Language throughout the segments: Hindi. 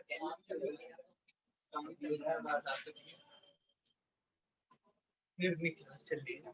फिर क्लास चल रही है।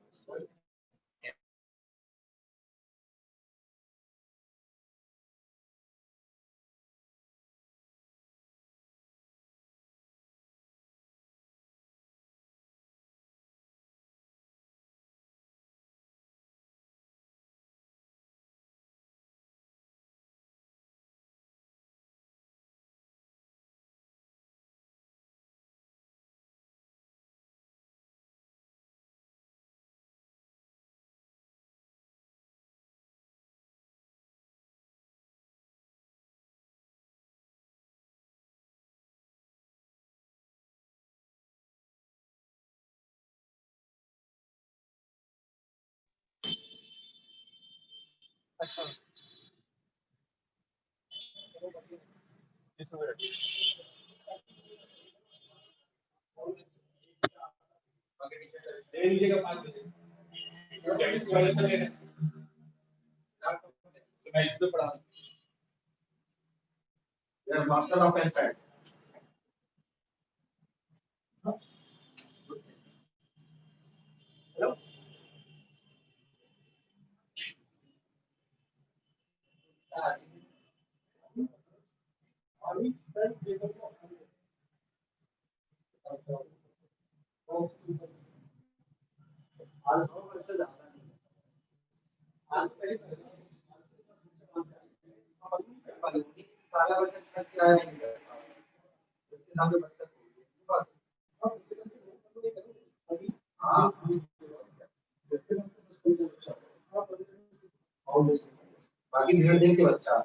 अच्छा मास्टर ऑफ एनफैक्ट बाकी भीड़ देख के बच्चा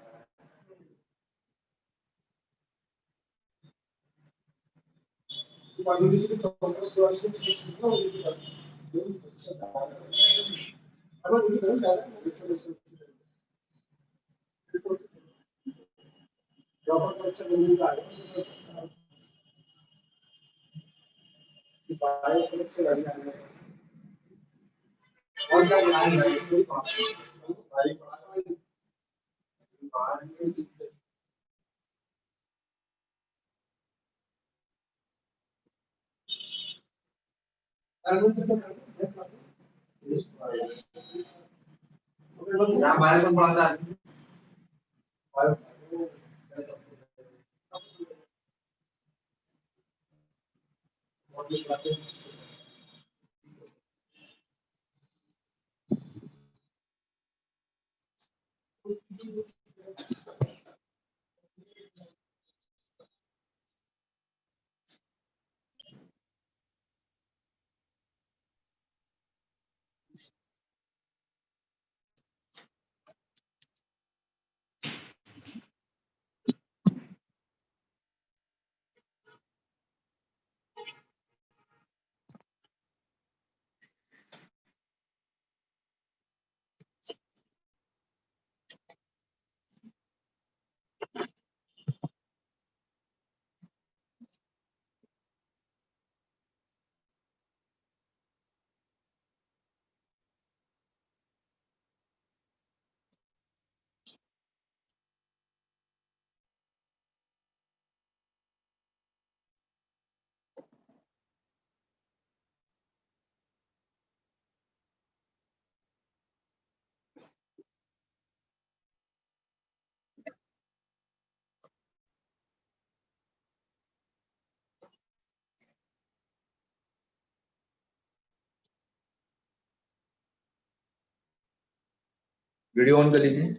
बाहर में पड़ा था वीडियो ऑन कर लीजिए।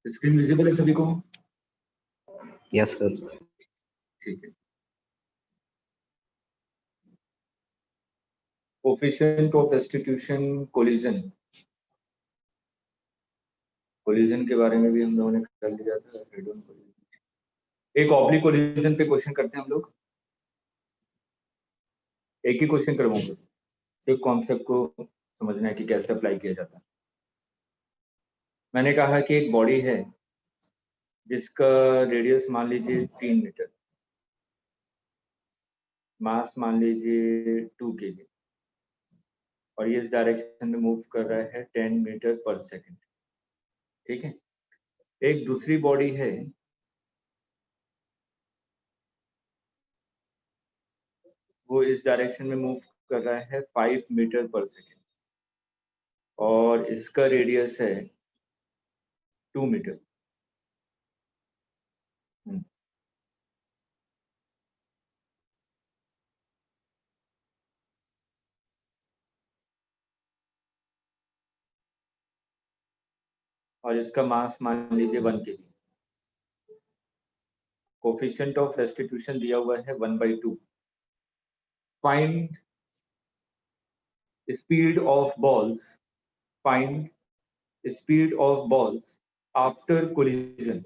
स्क्रीन विजिबल है सभी को? Yes sir. ठीक है। कोफिशिएंट ऑफ रेस्टिट्यूशन कोलिजन के बारे में भी हम लोगों ने कर लिया था। एक ऑब्लिक कोलिजन पे क्वेश्चन करते हैं हम लोग। एक ही क्वेश्चन करवाऊंगा, सिर्फ कॉन्सेप्ट को समझना है कि कैसे अप्लाई किया जाता है। मैंने कहा कि एक बॉडी है जिसका रेडियस मान लीजिए 3 मीटर, मास मान लीजिए 2 kg, और ये इस डायरेक्शन में मूव कर रहा है 10 मीटर पर सेकंड। ठीक है। एक दूसरी बॉडी है वो इस डायरेक्शन में मूव कर रहा है 5 मीटर पर सेकंड, और इसका रेडियस है 2 मीटर। और इसका मास मान लीजिए 1 kg। कोफिशिएंट ऑफ रेस्टिट्यूशन दिया हुआ है 1/2। Find speed of balls, find speed of balls after collision.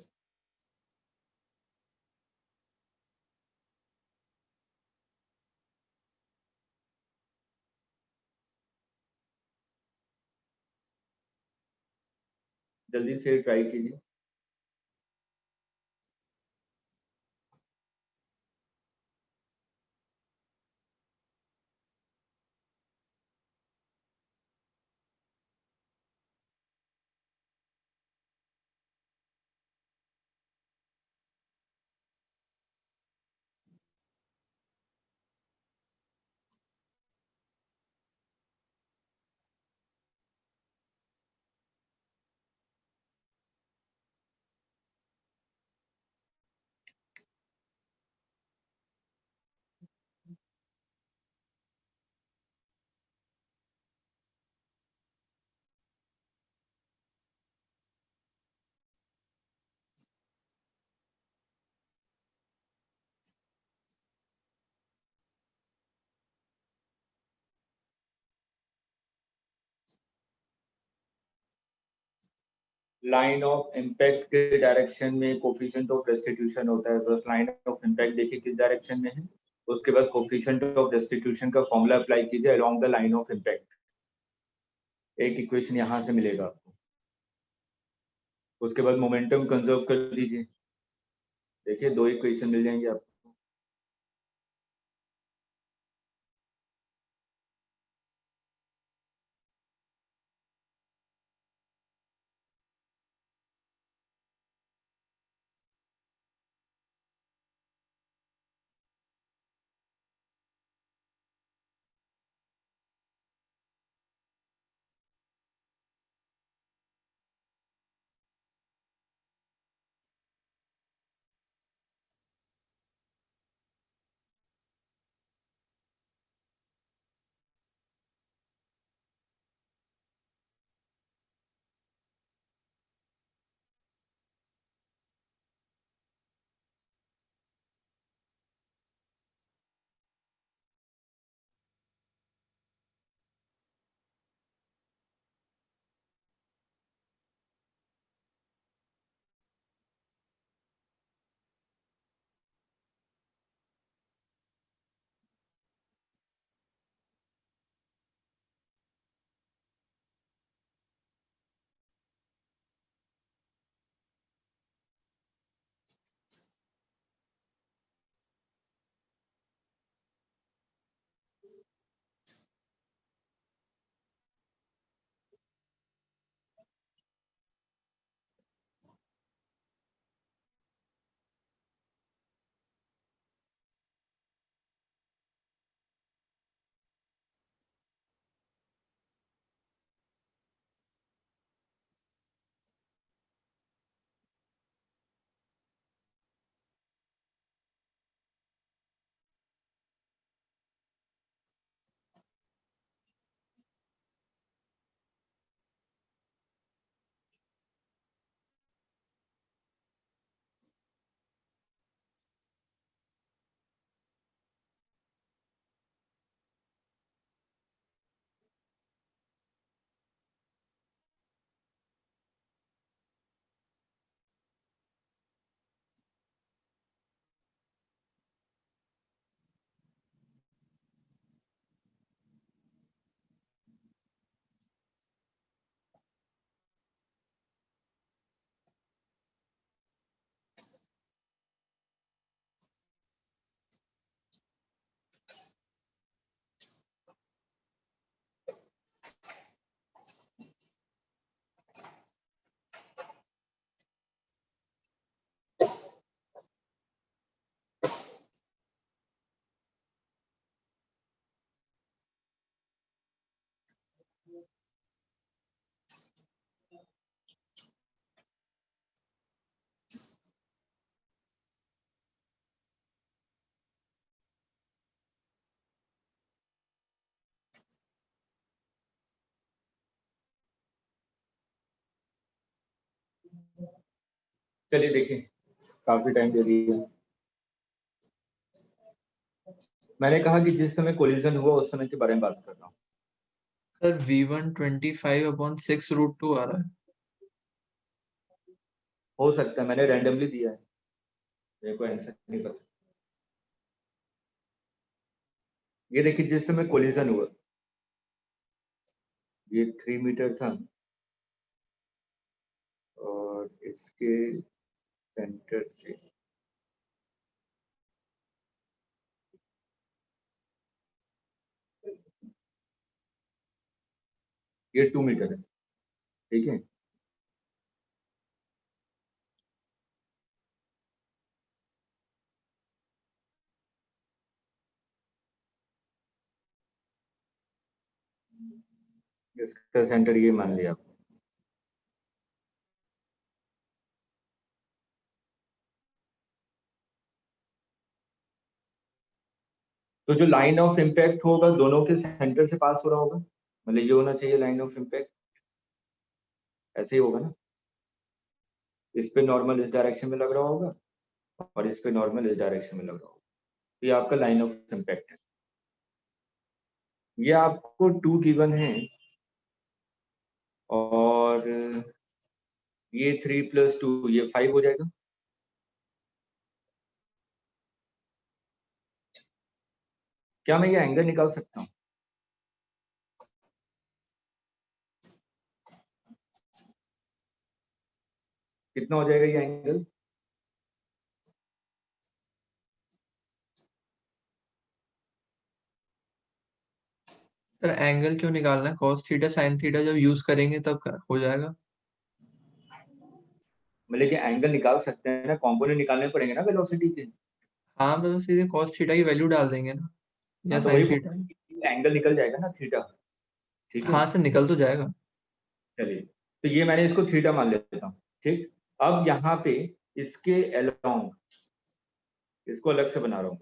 जल्दी से ट्राई कीजिए। लाइन ऑफ इम्पैक्ट के डायरेक्शन में कोफिशिएंट ऑफ रेस्टिट्यूशन होता है। बस लाइन ऑफ इम्पैक्ट देखिए किस डायरेक्शन में है, उसके बाद कोफिशिएंट ऑफ रेस्टिट्यूशन का फॉर्मूला अप्लाई कीजिए along the line of impact. एक इक्वेशन यहां से मिलेगा आपको। उसके बाद मोमेंटम कंजर्व कर दीजिए। देखिए 2 इक्वेशन मिल जाएंगे आपको। चलिए देखिए, काफी टाइम दे दिया। मैंने कहा कि जिस समय कोलिजन हुआ उस समय के बारे में बात कर रहा हूँ। सर V1 25/6√2 आ रहा है। हो सकता है, मैंने रैंडमली दिया है, मेरे को आंसर नहीं पता। ये देखिए, जिस समय कोलिजन हुआ, ये 3 मीटर था और इसके सेंटर से ये 2 मीटर है, ठीक है। इसका सेंटर ये मान लिया। तो जो लाइन ऑफ इम्पैक्ट होगा दोनों के सेंटर से पास हो रहा होगा, मतलब ये होना चाहिए लाइन ऑफ इम्पैक्ट, ऐसे ही होगा ना। इस पे नॉर्मल इस डायरेक्शन में लग रहा होगा और इस पे नॉर्मल इस डायरेक्शन में लग रहा होगा, तो ये आपका लाइन ऑफ इम्पैक्ट है। ये आपको 2 गिवन है और ये 3 + 2 ये 5 हो जाएगा। क्या मैं ये एंगल निकाल सकता हूँ? कितना हो जाएगा ये एंगल? सर एंगल क्यों निकालना है? cos थीटा sin थीटा जब यूज करेंगे तब हो जाएगा। मतलब कि एंगल निकाल सकते हैं ना, कंपोनेंट निकालने पड़ेंगे ना वेलोसिटी के। हाँ तो बस सीधे cos थीटा की वैल्यू डाल देंगे ना, या हाँ, तो sin वही थीटा। एंगल निकल जाएगा ना थीटा, ठीक है। हाँ सर निकल तो जाएगा। चलिए, तो ये मैंने इसको थीटा मान लेता हूँ, ठीक। अब यहाँ पे इसके अलोंग इसको अलग से बना रहा हूँ।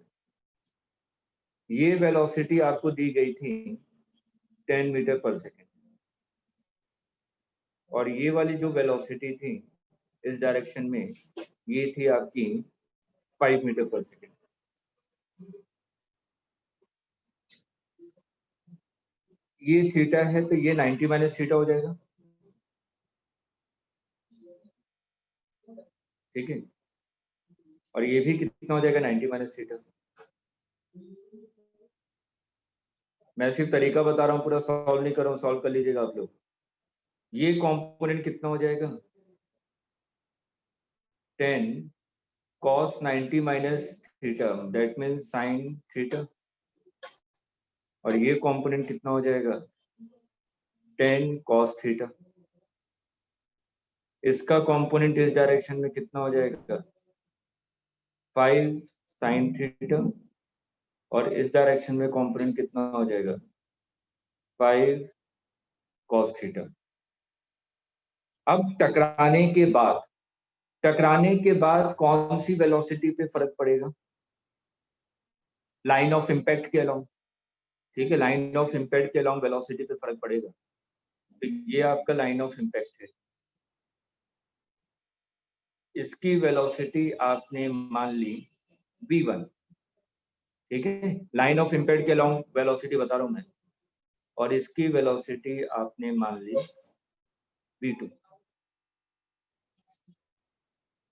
ये वेलोसिटी आपको दी गई थी 10 मीटर पर सेकेंड और ये वाली जो वेलोसिटी थी इस डायरेक्शन में ये थी आपकी 5 मीटर पर सेकेंड। ये थीटा है तो ये 90 माइनस थीटा हो जाएगा, ठीक है। और ये भी कितना हो जाएगा 90 माइनस थीटा। मैं सिर्फ तरीका बता रहा हूँ, पूरा सॉल्व नहीं कर रहा हूँ, सॉल्व कर लीजिएगा आप लोग। ये कंपोनेंट कितना हो जाएगा 10 cos 90 minus theta, that means sine theta. और ये कंपोनेंट कितना हो जाएगा 10 cos थीटा। इसका कंपोनेंट इस डायरेक्शन में कितना हो जाएगा 5 sin थीटा और इस डायरेक्शन में कंपोनेंट कितना हो जाएगा 5 cos थीटा। अब टकराने के बाद कौन सी वेलोसिटी पे फर्क पड़ेगा? लाइन ऑफ इम्पैक्ट के अलोंग, ठीक है। लाइन ऑफ इम्पैक्ट के अलोंग वेलोसिटी पे फर्क पड़ेगा, तो ये आपका लाइन ऑफ इम्पैक्ट है। इसकी वेलोसिटी आपने मान ली v1, ठीक है। लाइन ऑफ इम्पैक्ट के अलोंग वेलोसिटी बता रहा हूं मैं, और इसकी वेलोसिटी आपने मान ली v2।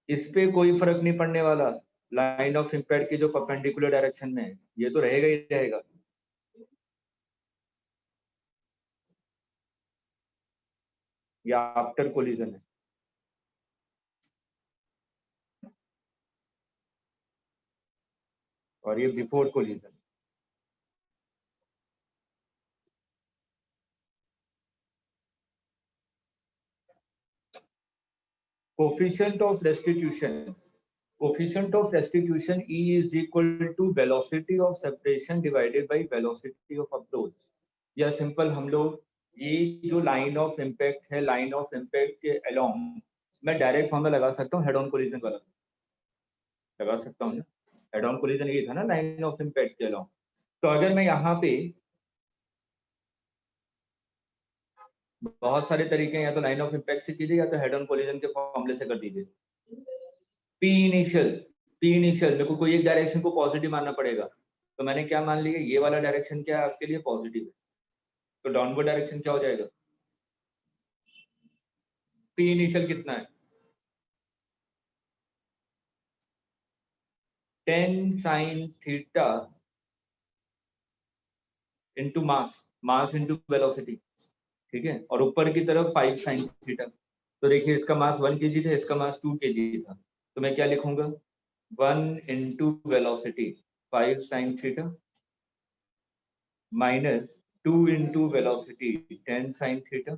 इस पे कोई फर्क नहीं पड़ने वाला, लाइन ऑफ इम्पैक्ट की जो परपेंडिकुलर डायरेक्शन में है ये तो रहेगा ही रहेगा। या आफ्टर कोलिजन है, और ये before collision. Coefficient of restitution E is equal to velocity of separation divided by velocity of approach। या सिंपल हम लोग ये जो लाइन ऑफ इम्पैक्ट है, लाइन ऑफ इम्पैक्ट के अलोंग मैं डायरेक्ट फॉर्मूला लगा सकता हूँ, हेड ऑन कोलिजन वाला लगा सकता हूँ ना। हेड ऑन कोलिजन ये था ना लाइन ऑफ इम्पैक्ट के अलोंग। तो अगर मैं यहाँ पे बहुत सारे तरीके हैं, या तो लाइन ऑफ इम्पैक्ट से कीजिए या तो हेड ऑन कोलिजन के फॉर्मूले से कर दीजिए। पी इनिशियल मेरे को कोई एक डायरेक्शन को पॉजिटिव मानना पड़ेगा, तो मैंने क्या मान लिया, ये वाला डायरेक्शन क्या है आपके लिए पॉजिटिव है, तो डाउनवर्ड डायरेक्शन क्या हो जाएगा, पी इनिशियल कितना है 10 sin theta into mass into velocity, ठीक है, और ऊपर की तरफ 5 sin थीटा। तो देखिए इसका मास 1 kg था, इसका मास 2 kg था, तो मैं क्या लिखूंगा 1 into velocity 5 sin theta minus 2 into velocity 10 sin theta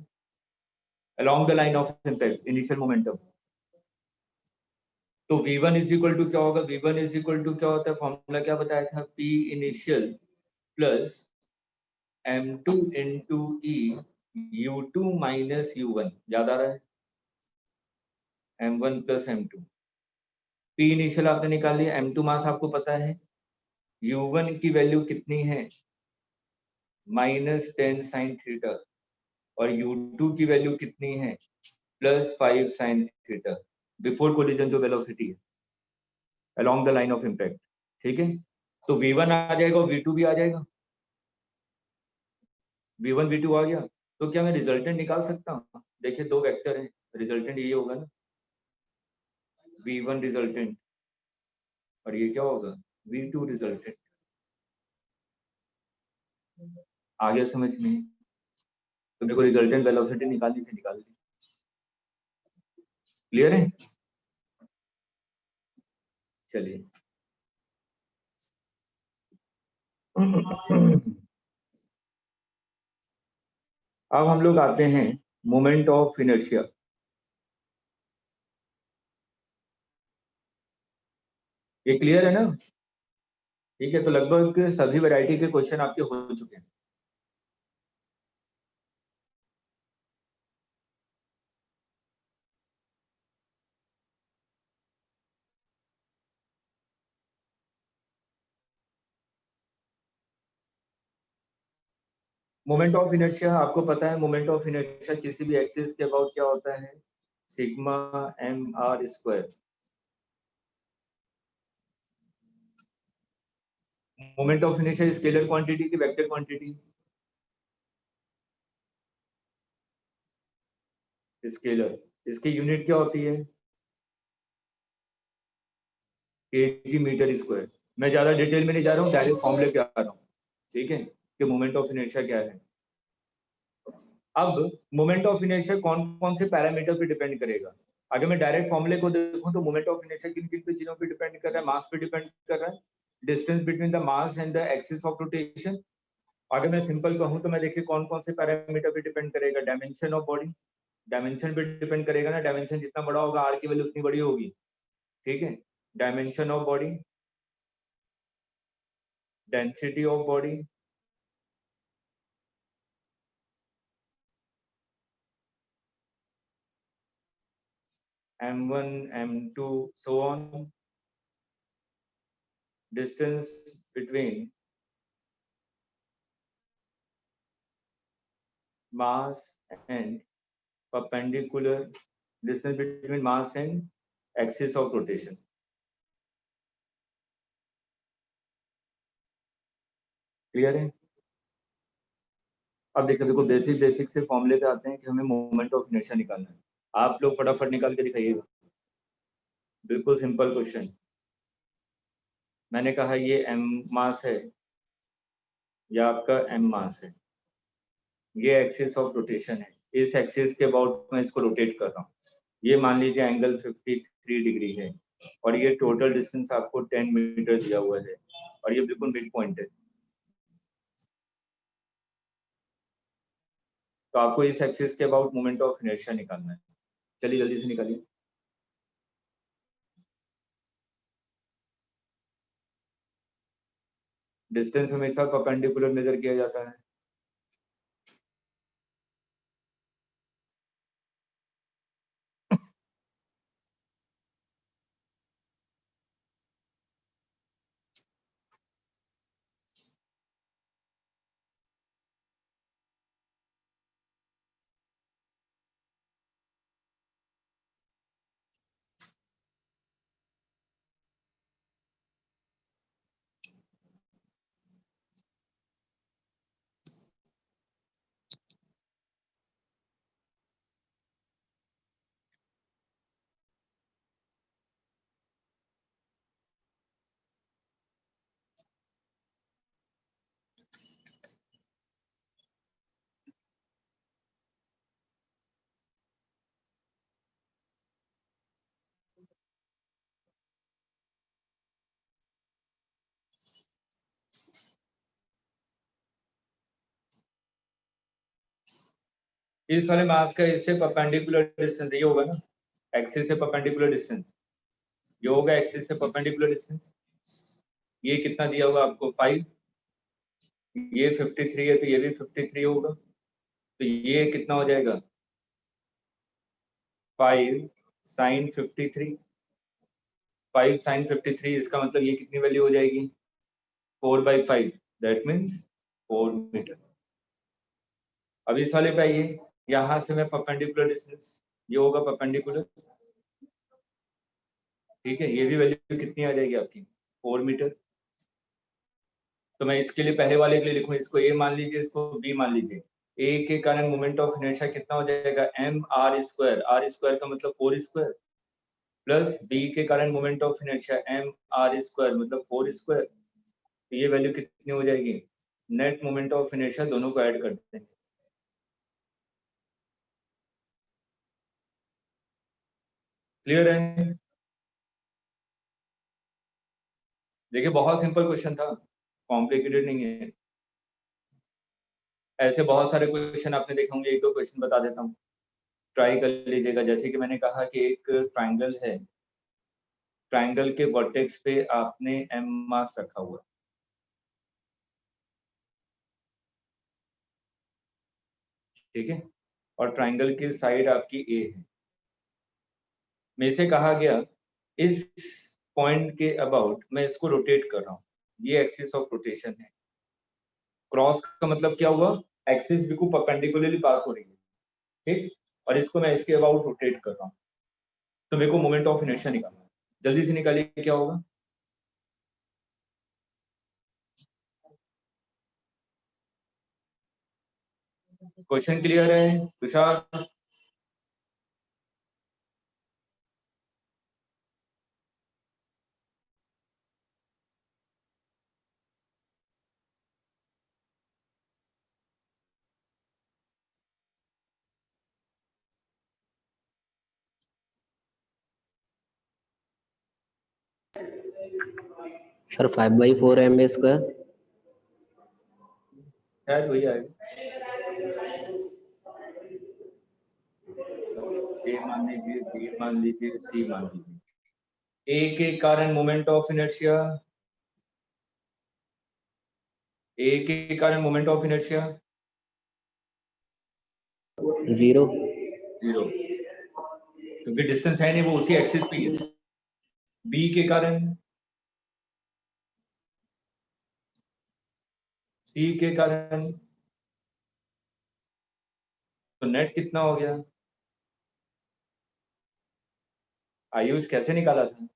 along the line of impact initial momentum। तो v1 इज इक्वल टू क्या होगा, v1 इज इक्वल टू क्या होता है, फॉर्मूला क्या बताया था, p initial plus m2 into e u2 minus u1, याद आ रहा है, m1 plus m2। p initial आपने निकाल लिया, m2 मास आपको पता है, u1 की वैल्यू कितनी है माइनस 10 sin थीटा, और u2 की वैल्यू कितनी है plus 5 sin theta before collision जो वेलोसिटी है along the line of impact, ठीक है। तो v1 आ जाएगा और v2 भी आ जाएगा, v1 v2 आ गया, तो क्या मैं रिजल्टेंट निकाल सकता हूँ, देखिए दो वेक्टर हैं, रिजल्टेंट ये होगा ना v1 रिजल्टेंट, और ये क्या होगा v2 रिजल्टेंट। आ गया समझ में, तो मेरे को रिजल्टेंट वेलोसिटी निकालनी थी, निकाल ली, क्लियर है। चलिए अब हम लोग आते हैं मोमेंट ऑफ इनर्शिया। ये क्लियर है ना, ठीक है, तो लगभग सभी वैरायटी के क्वेश्चन आपके हो चुके हैं। मोमेंट ऑफ इनर्शिया आपको पता है, मोमेंट ऑफ इनर्शिया किसी भी एक्सिस के अबाउट क्या होता है, sigma M R square. Moment of inertia scalar quantity की वेक्टर क्वांटिटी, स्केलर, इसकी यूनिट क्या होती है केजी मीटर स्क्वायर। मैं ज्यादा डिटेल में नहीं जा रहा हूँ, डायरेक्ट फॉर्मूले पे आ रहा हूँ, ठीक है, कि मोमेंट ऑफ इनर्शिया क्या है। अब मोमेंट ऑफ इनर्शिया कौन कौन से पैरामीटर पे डिपेंड करेगा, अगर मैं डायरेक्ट फॉर्मूले को देखूं तो मोमेंट ऑफ इनर्शिया किन किन पे चीजों पे डिपेंड कर रहा है, मास पे डिपेंड कर रहा है, distance between the mass and the axis of rotation. अगर मैं सिंपल कहूं तो मैं देखिए कौन कौन से पैरामीटर पे डिपेंड करेगा, डायमेंशन ऑफ बॉडी, डायमेंशन पे डिपेंड करेगा ना, डायमेंशन जितना बड़ा होगा आर की वैल्यू उतनी बड़ी होगी, ठीक है, dimension of body, density of body, m1 m2 so on, distance between mass and perpendicular, distance between mass and axis of rotation। Clear है। अब देखो देखो बेसिक से फॉर्मूले पे आते हैं कि हमें मोमेंट ऑफ इनर्शिया निकालना है, आप लोग फटाफट निकाल के दिखाइएगा, बिल्कुल सिंपल क्वेश्चन। मैंने कहा ये m मास है, या आपका m मास है, ये एक्सिस ऑफ रोटेशन है, इस एक्सिस के अबाउट मैं इसको रोटेट कर रहा हूँ, ये मान लीजिए एंगल 53 डिग्री है, और ये टोटल डिस्टेंस आपको 10 मीटर दिया हुआ है, और ये बिल्कुल मिड पॉइंट है, तो आपको इस एक्सिस के अबाउट मोमेंट ऑफ इनर्शिया निकालना है। चलिए जल्दी से निकालिए। डिस्टेंस हमेशा परपेंडिकुलर मेजर किया जाता है, इस वाले मास का इससे परपेंडिकुलर डिस्टेंस ये होगा ना, एक्सिस से परपेंडिकुलर डिस्टेंस, ये होगा एक्सिस से परपेंडिकुलर डिस्टेंस। ये कितना दिया होगा आपको 5, ये 53 है तो ये भी 53 होगा, तो ये कितना हो जाएगा 5 sin 53, 5 sin 53, इसका मतलब ये कितनी वैल्यू हो जाएगी 4/5, दैट मीन्स 4 मीटर। अब इस वाले पे आइए, यहां से मैं परपेंडिकुलर डिस्टेंस, ये होगा परपेंडिकुलर, ठीक है, ये भी वैल्यू कितनी आ जाएगी आपकी 4 मीटर। तो मैं इसके लिए पहले वाले के लिए लिखूं, इसको ए मान लीजिए, इसको बी मान लीजिए। ए के कारण मोमेंट ऑफ इनर्शिया कितना हो जाएगा mr², r² का मतलब 4² प्लस बी के कारण मोमेंट ऑफ इनर्शिया mr² मतलब 4², तो ये वैल्यू कितनी हो जाएगी, नेट मोमेंट ऑफ इनर्शिया दोनों को ऐड करते हैं। क्लियर है? देखिए बहुत सिंपल क्वेश्चन था, कॉम्प्लिकेटेड नहीं है। ऐसे बहुत सारे क्वेश्चन आपने देखे होंगे, एक दो क्वेश्चन बता देता हूँ, ट्राई कर लीजिएगा। जैसे कि मैंने कहा कि एक ट्राइंगल है, ट्राइंगल के वर्टेक्स पे आपने m मास रखा हुआ, ठीक है, और ट्राइंगल की साइड आपकी a है। में से कहा गया इस पॉइंट के अबाउट मैं इसको रोटेट कर रहा हूँ, ये एक्सिस ऑफ रोटेशन है। क्रॉस का मतलब क्या हुआ, एक्सिस बिल्कुल परपेंडिकुलरली पास हो रही है, ठीक, और इसको मैं इसके अबाउट रोटेट कर रहा हूँ, तो मेरे को मोमेंट ऑफ इनर्शिया निकालना है। जल्दी से निकालिए क्या होगा। क्वेश्चन क्लियर है तुषार? Sir 5/4 ma²। शायद वही आएगा, ए मान लीजिए, बी मान लीजिए, सी मान लीजिए। ए के कारण मोमेंट ऑफ इनर्शिया, ए के कारण मोमेंट ऑफ इनर्शिया 0। 0, क्योंकि डिस्टेंस है नहीं, वो उसी एक्सिस पे है। बी के कारण, सी के कारण, तो नेट कितना हो गया, आयुष कैसे निकाला था?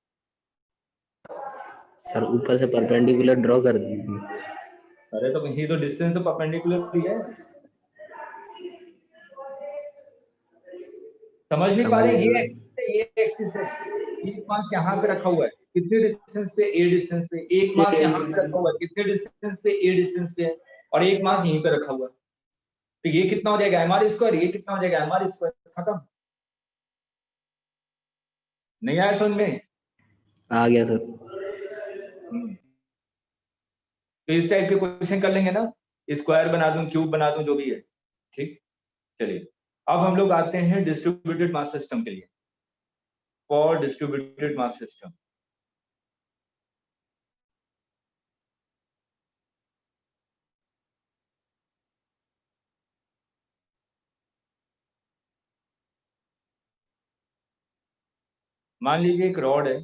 सर ऊपर से परपेंडिकुलर ड्रॉ कर दीजिए। अरे तो वही तो डिस्टेंस तो परपेंडिकुलर ही है, समझ नहीं पा समझ रहे, ये गया। एक्सिस है, ये एक्सिस है, एक मास यहाँ पे रखा हुआ है, कितने डिस्टेंस पे, ए डिस्टेंस पे, एक मास यहाँ पे रखा हुआ है, कितने डिस्टेंस पे, ए डिस्टेंस पे है, और एक मास यहीं पे रखा हुआ है, तो ये कितना हो जाएगा mr², ये कितना हो जाएगा mr², खत्म। नहीं आया समझ में? आ गया सर। तो इस टाइप के क्वेश्चन कर लेंगे ना, स्क्वायर बना दूं, क्यूब बना दूं, जो भी है, ठीक। चलिए अब हम लोग आते हैं डिस्ट्रीब्यूटेड मास सिस्टम के लिए, फॉर डिस्ट्रीब्यूटेड मास सिस्टम। मान लीजिए एक रॉड है,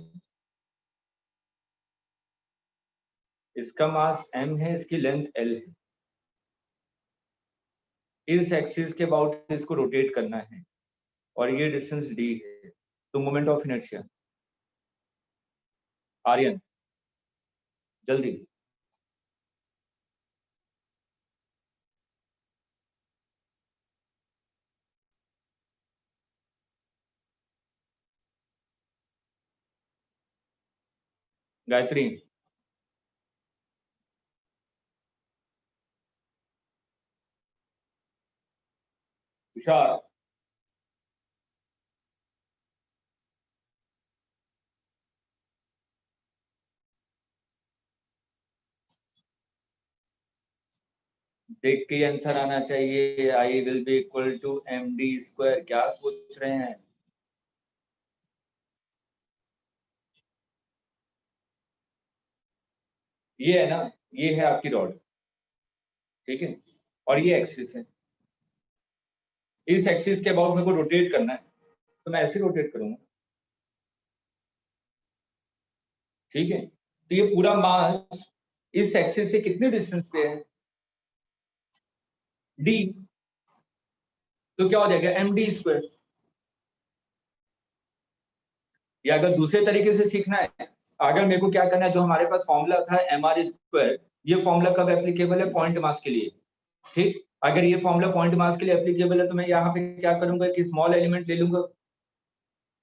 इसका मास m है, इसकी लेंथ l है, इस एक्सिस के अबाउट इसको रोटेट करना है, और ये डिस्टेंस d है, तो मोमेंट ऑफ इनर्शिया, आर्यन जल्दी। गायत्री, तुषार, देख के आंसर आना चाहिए। I will be equal to md²। क्या सोच रहे हैं? ये है ना, ये है आपकी रॉड, ठीक है, और ये एक्सिस है। इस एक्सिस के अबाउट मेरे को रोटेट करना है, तो मैं ऐसे रोटेट करूंगा, ठीक है। तो ये पूरा मास इस एक्सिस से कितने डिस्टेंस पे है? d। तो क्या हो जाएगा md²। या अगर दूसरे तरीके से सीखना है, अगर मेरे को क्या करना है, जो हमारे पास फॉर्मूला था mr², ये फॉर्मूला कब एप्लीकेबल है? पॉइंट मास के लिए, ठीक। अगर ये फॉर्मूला पॉइंट मास के लिए एप्लीकेबल है, तो मैं यहाँ पे क्या करूंगा कि स्मॉल एलिमेंट ले लूंगा।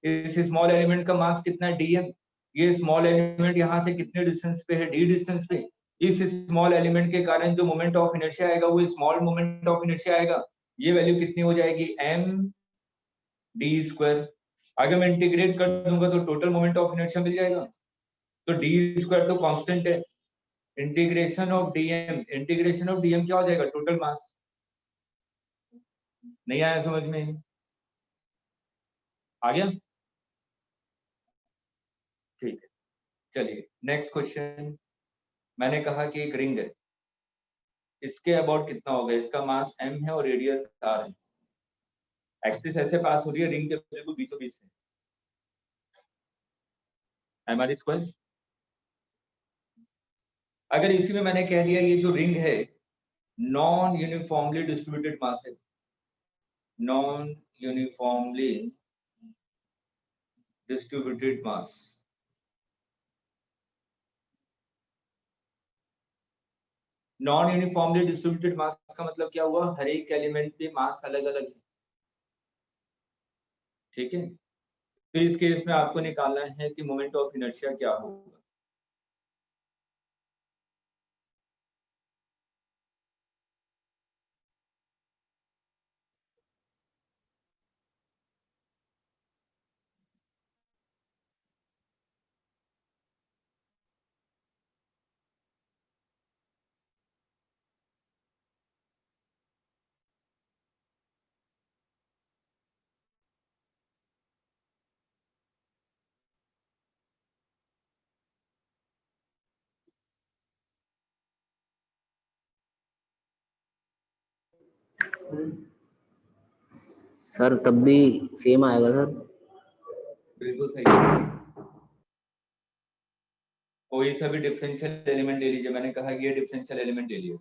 इस स्मॉल एलिमेंट का मास कितना है? dm। ये स्मॉल एलिमेंट यहाँ से कितने डिस्टेंस पे है? d डिस्टेंस पे। इस स्मॉल एलिमेंट के कारण जो मोमेंट ऑफ इनर्शिया आएगा वो स्मॉल मोमेंट ऑफ इनर्शिया आएगा। ये वैल्यू कितनी हो जाएगी? md²। अगर मैं इंटीग्रेट कर दूंगा तो टोटल मोमेंट ऑफ इनर्शिया मिल जाएगा। तो d² तो कांस्टेंट है। इंटीग्रेशन ऑफ dm क्या हो जाएगा? Total mass. नहीं आया समझ में? आ गया? ठीक है, चलिए नेक्स्ट क्वेश्चन। मैंने कहा कि एक रिंग है, इसके अबाउट कितना होगा? इसका मास m है और रेडियस r है। एक्सिस ऐसे पास हो रही है, रिंग के बिल्कुल बीचों बीच से। mr²। अगर इसी में मैंने कह दिया ये जो रिंग है नॉन यूनिफॉर्मली डिस्ट्रीब्यूटेड मास है, नॉन यूनिफॉर्मली डिस्ट्रीब्यूटेड मास। नॉन यूनिफॉर्मली डिस्ट्रीब्यूटेड मास का मतलब क्या हुआ? हर एक एलिमेंट पे मास अलग अलग है, ठीक है। तो इस केस में आपको निकालना है कि मोमेंट ऑफ इनर्शिया क्या होगा। सर तब भी सेम आएगा सर। बिल्कुल सही। कोई सा भी डिफरेंशियल एलिमेंट ले लीजिए। मैंने कहा कि ये डिफरेंशियल एलिमेंट ले लिया,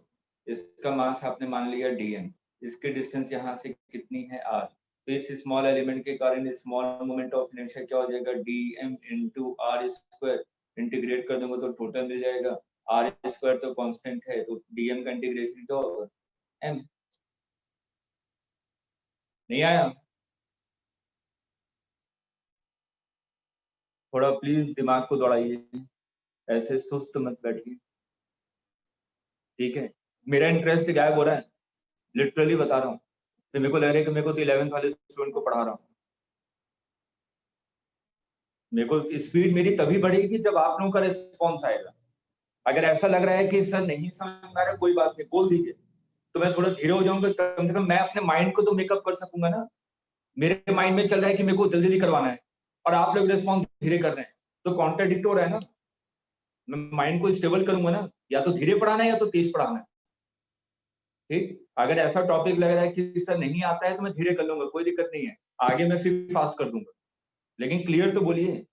इसका मास आपने मान लिया dm, इसकी डिस्टेंस यहाँ से कितनी है r। तो इस स्मॉल एलिमेंट के कारण स्मॉल मोमेंट ऑफ इनर्शिया क्या हो जाएगा? dm into r²। इंटीग्रेट कर दूंगा तो टोटल मिल जाएगा। r² तो कांस्टेंट है, तो dm का इंटीग्रेशन क्या होगा? m। नहीं आया? थोड़ा प्लीज दिमाग को दौड़ाइए, ऐसे सुस्त मत बैठिए, ठीक है। मेरा इंटरेस्ट गायब हो रहा है, लिटरली बता रहा हूँ। तो मेरे को लग रहा है कि मेरे को तो 11th वाले स्टूडेंट को पढ़ा रहा हूँ। मेरे को स्पीड मेरी तभी बढ़ेगी जब आप लोगों का रिस्पॉन्स आएगा। अगर ऐसा लग रहा है कि सर नहीं समझ में आ रहा, कोई बात नहीं, बोल दीजिए, तो मैं थोड़ा धीरे हो जाऊंगा, कम से कम मैं अपने माइंड को तो मेकअप कर सकूंगा ना। मेरे माइंड में चल रहा है कि मेरे को जल्दी जल्दी करवाना है और आप लोग रिस्पॉन्स धीरे कर रहे हैं, तो कॉन्ट्राडिक्ट हो रहा है ना। मैं माइंड को स्टेबल करूंगा ना, या तो धीरे पढ़ाना है या तो तेज पढ़ाना है, ठीक। अगर ऐसा टॉपिक लग रहा है कि सर नहीं आता है तो मैं धीरे कर लूंगा, कोई दिक्कत नहीं है, आगे मैं फिर फास्ट कर दूंगा, लेकिन क्लियर तो बोलिए।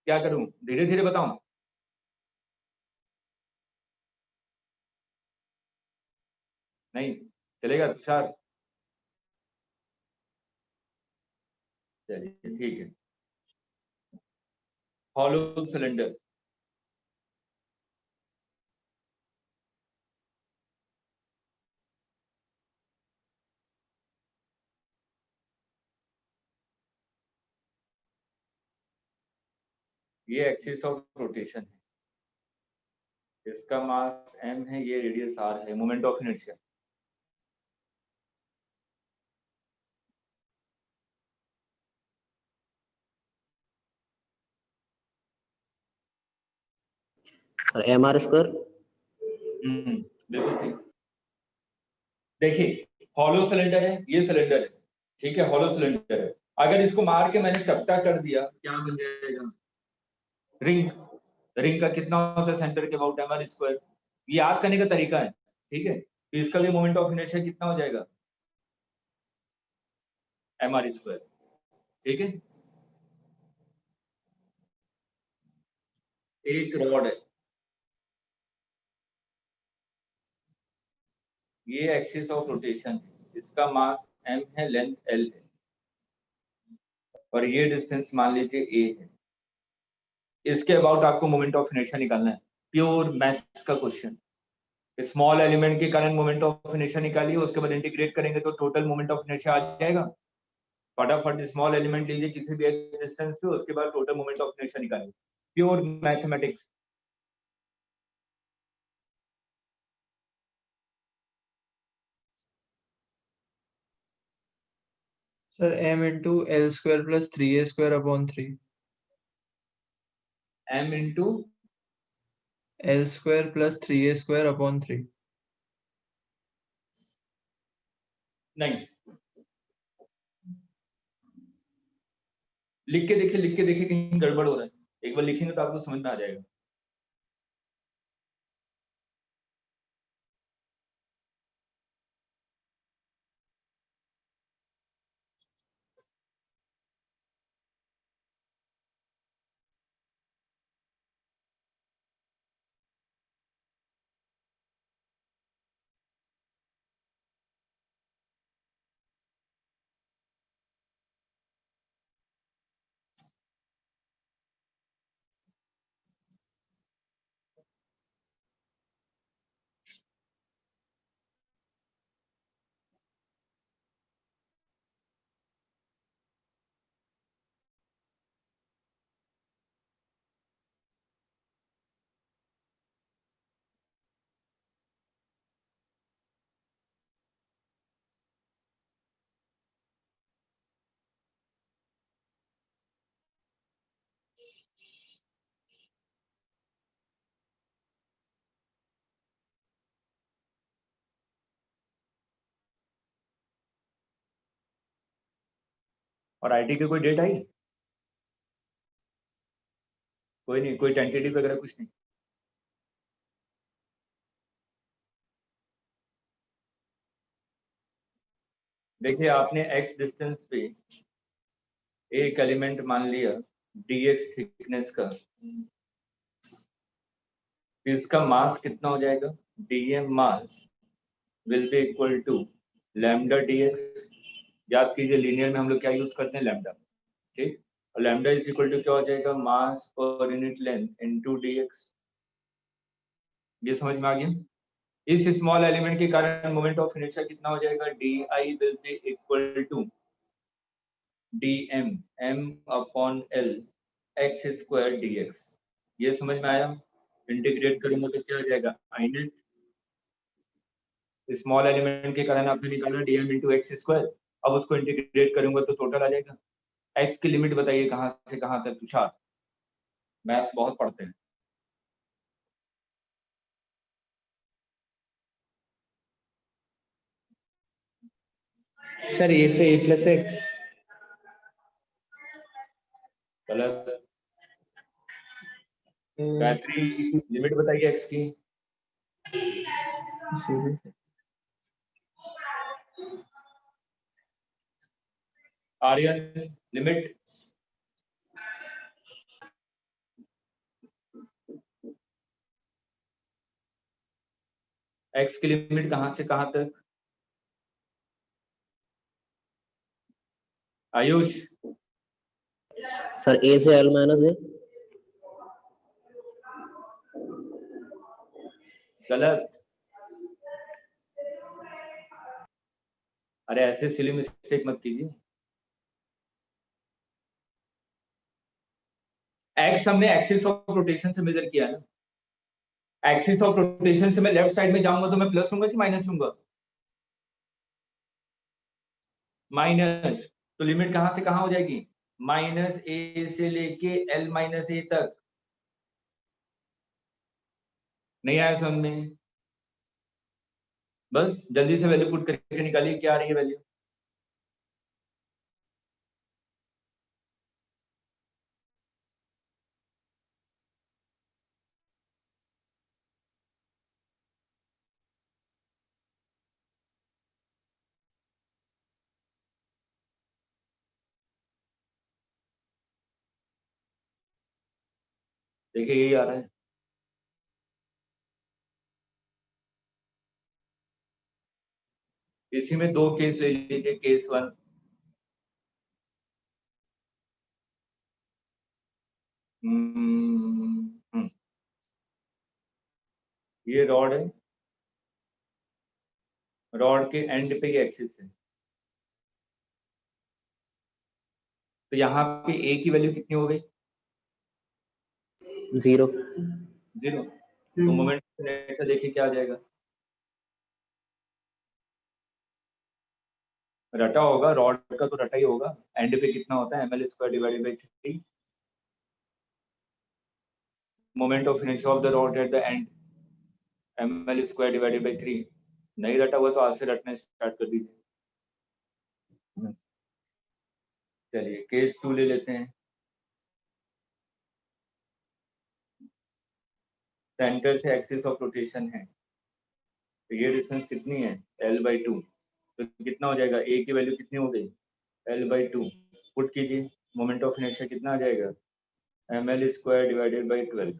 क्या करूं, धीरे धीरे बताऊं? नहीं चलेगा तुषार? चलिए ठीक है। हॉलो सिलेंडर, ये एक्सिस ऑफ रोटेशन है, इसका मास m है, ये रेडियस r है। Moment of inertia sir mr² बिल्कुल सही। देखिए हॉलो सिलेंडर है, ये सिलेंडर है, ठीक है, हॉलो सिलेंडर है। अगर इसको मार के मैंने चपटा कर दिया, क्या बन जाएगा? रिंग। रिंग का कितना होता है सेंटर के अबाउट एम आर स्क्वायर। ये याद करने का तरीका है, ठीक है। तो इसका भी मोमेंट ऑफ इनर्शिया कितना हो जाएगा? एम आर स्क्वायर, ठीक है। एक रॉड है, ये एक्सिस ऑफ रोटेशन है, इसका मास m है, लेंथ l है, और ये डिस्टेंस मान लीजिए a है। इसके अबाउट आपको मोमेंट ऑफ इनर्शिया निकालना है, प्योर मैथ्स का क्वेश्चन। स्मॉल एलिमेंट के कारण मोमेंट ऑफ इनर्शिया निकालिए, उसके बाद इंटीग्रेट करेंगे तो टोटल मोमेंट ऑफ इनर्शिया आ जाएगा। फटाफट स्मॉल एलिमेंट लीजिए किसी भी एक डिस्टेंस पे, उसके बाद टोटल मोमेंट ऑफ इनर्शिया निकालिए, pure mathematics. Sir m into L square plus 3a square upon 3। m into L square plus 3a square upon 3। नहीं, लिख के देखिए, लिख के देखिए कहीं गड़बड़ हो रहा है, एक बार लिखेंगे तो आपको समझ में आ जाएगा। और आईटी की कोई डेट आई? कोई नहीं, कोई टेंटेटिव वगैरह कुछ नहीं? देखिए आपने x डिस्टेंस पे एक एलिमेंट मान लिया dx थिकनेस का, इसका मास कितना हो जाएगा? dm mass will be equal to lambda dx। याद कीजिए लीनियर में हम लोग क्या यूज करते हैं? लैम्डा, ठीक। और लैम्डा इज इक्वल टू क्या हो जाएगा? मास per unit length into dx। ये समझ में आ गया? इस स्मॉल एलिमेंट के कारण मोमेंट ऑफ इनर्शिया कितना हो जाएगा? di will be equal to dm m upon l x square dx। ये समझ में आया? इंटीग्रेट करूंगा तो क्या हो जाएगा? I net. स्मॉल एलिमेंट के कारण आपने निकाला dm इंटू एक्स स्क्वायर, अब उसको इंटीग्रेट करूंगा तो टोटल आ जाएगा। x की लिमिट बताइए कहां से कहां तक? तुषार मैथ्स बहुत पढ़ते हैं। सर ये से a प्लस एक्स। गलत। गायत्री लिमिट बताइए x की। आर्यन लिमिट। x की लिमिट कहां से कहां तक? आयुष। सर ए से एल माइनस ए। गलत। अरे ऐसे सिली मिस्टेक मत कीजिए। x हमने एक्सिस ऑफ रोटेशन से मेजर किया ना। एक्सिस ऑफ रोटेशन से मैं लेफ्ट साइड में जाऊंगा तो मैं प्लस लूंगा कि माइनस लूंगा? माइनस। तो लिमिट कहां से कहां हो जाएगी? माइनस ए से लेके एल माइनस ए तक। नहीं आया समझ में? बस जल्दी से वैल्यू पुट करके निकालिए, क्या आ रही है वैल्यू। देखिए यही आ रहा है। इसी में दो केस ले लीजिए, केस 1। ये रॉड है, रॉड के एंड पे ये एक्सिस है, तो यहाँ पे ए की वैल्यू कितनी हो गई? 0। 0। तो मोमेंट से देखिए क्या आ जाएगा, रटा होगा, रॉड का तो रटा ही होगा। एंड पे कितना होता है, ml² divided by 3। Moment of inertia of the rod at the end ml² divided by 3। नहीं रटा हुआ तो आज से रटना स्टार्ट कर दीजिए। चलिए केस 2 ले लेते हैं। सेंटर से एक्सिस ऑफ रोटेशन है, तो ये डिस्टेंस कितनी है, l/2। तो कितना हो जाएगा, a की वैल्यू कितनी हो गई, l/2। पुट कीजिए, मोमेंट ऑफ इनर्शिया कितना आ जाएगा, ml² डिवाइडेड बाई 12।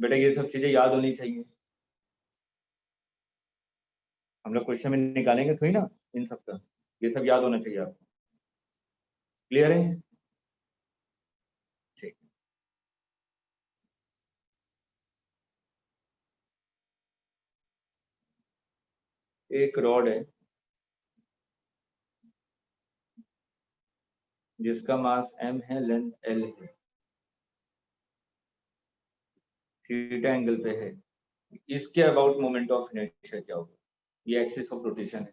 बेटा ये सब चीजें याद होनी चाहिए, हम लोग क्वेश्चन में निकालेंगे थोड़ी ना इन सब का, ये सब याद होना चाहिए आपको। क्लियर है? ठीक। एक रॉड है जिसका मास m है, लेंथ l है, थीटा एंगल पे है। इसके अबाउट मोमेंट ऑफ इनर्शिया क्या होगा, ये एक्सिस ऑफ रोटेशन है।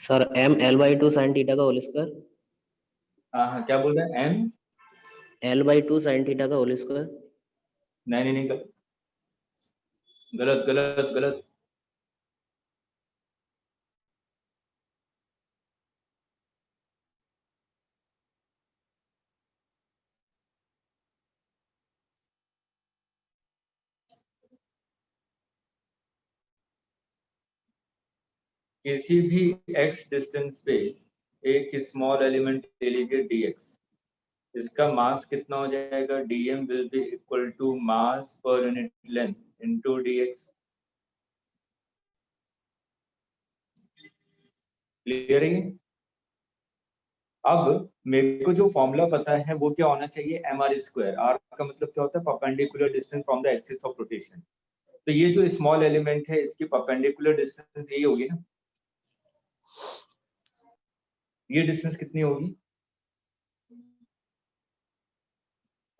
Sir m l/2 sin theta का होल स्क्वायर। हाँ, क्या बोल रहे हैं, m l/2 sin थीटा का होल स्क्वायर। नहीं नहीं नहीं, गलत गलत गलत। किसी भी x डिस्टेंस पे एक स्मॉल एलिमेंट ले लीजिए dx, इसका मास कितना हो जाएगा, dm will be equal to mass per unit length into dx। Clear है? अब मेरे को जो फॉर्मूला पता है वो क्या होना चाहिए, mr²। r का मतलब क्या होता है, perpendicular distance from the axis of rotation. तो ये जो स्मॉल एलिमेंट है इसकी परपेंडिकुलर डिस्टेंस यही होगी ना, ये डिस्टेंस कितनी होगी,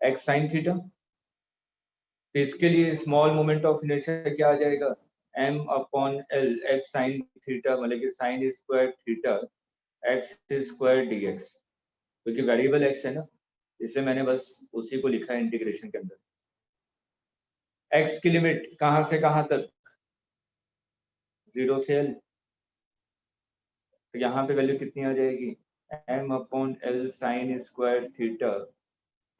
x sin थीटा। तो इसके लिए स्मॉल मोमेंट ऑफ इनर्शिया क्या आ जाएगा, m/l x sin थीटा, मतलब कि sin square theta x² dx, क्योंकि वेरिएबल x है ना, इसलिए मैंने बस उसी को लिखा है इंटीग्रेशन के अंदर। x की लिमिट कहां से कहां तक, 0 से l। तो यहाँ पे वैल्यू कितनी आ जाएगी, m/l sin square theta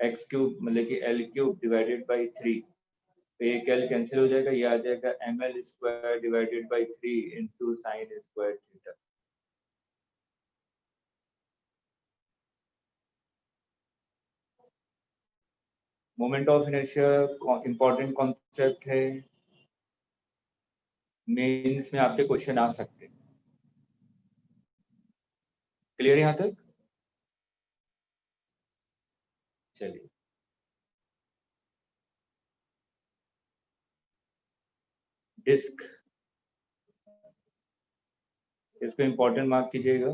x³ मतलब कि l³ डिवाइडेड बाई 3। तो एक l कैंसिल हो जाएगा, ये आ जाएगा ml² divided by 3 into sine square theta. Moment of inertia important concept है, मेंस में आपके क्वेश्चन आ सकते हैं। क्लियर यहाँ तक? चलिए, डिस्क, इसको इंपॉर्टेंट मार्क कीजिएगा,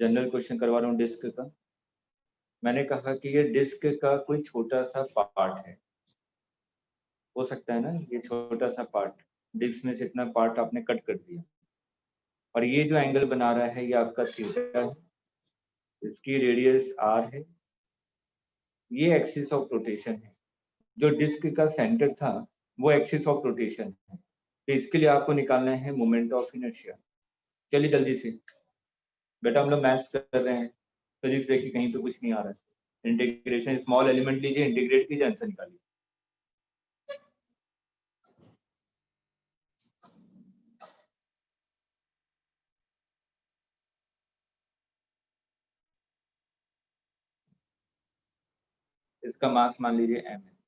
जनरल क्वेश्चन करवा रहा हूँ डिस्क का। मैंने कहा कि ये डिस्क का कोई छोटा सा पार्ट है, हो सकता है ना, ये छोटा सा पार्ट, डिस्क में से इतना पार्ट आपने कट कर दिया, और ये जो एंगल बना रहा है ये आपका थीटा है, इसकी रेडियस r है, ये एक्सिस ऑफ रोटेशन है। जो डिस्क का सेंटर था वो एक्सिस ऑफ रोटेशन है, तो इसके लिए आपको निकालना है मोमेंट ऑफ इनर्शिया। चलिए जल्दी से, बेटा हम लोग मैथ कर रहे हैं, फिजिक्स देखिए कहीं पे कुछ नहीं आ रहा है। इंटीग्रेशन, स्मॉल एलिमेंट लीजिए, इंटीग्रेट कीजिए, आंसर निकालिए। इसका मास मान लीजिए m है।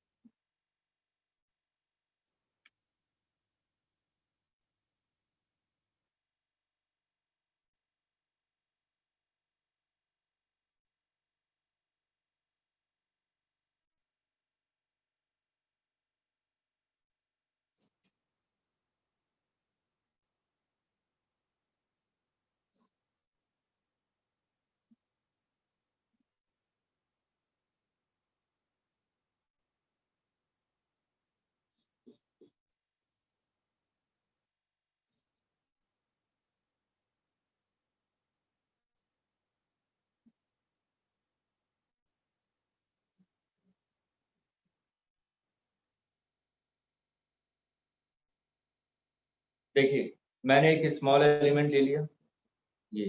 देखिए मैंने एक स्मॉल एलिमेंट ले लिया, ये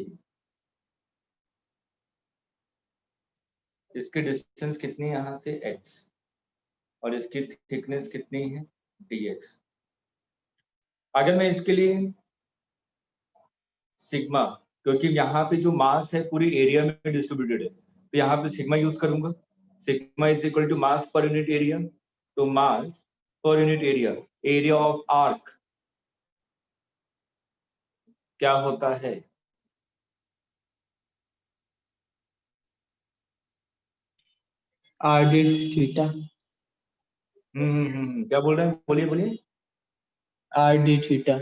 इसकी डिस्टेंस कितनी है यहाँ से x, और इसकी थिकनेस कितनी है dx। अगर मैं इसके लिए सिग्मा, क्योंकि यहाँ पे जो मास है पूरी एरिया में डिस्ट्रीब्यूटेड है, तो यहाँ पे सिग्मा यूज करूंगा। Sigma is equal to mass per unit area, तो mass per unit area, area of arc क्या होता है, r d थीटा। क्या बोल रहे हैं, बोलिए बोलिए। r d थीटा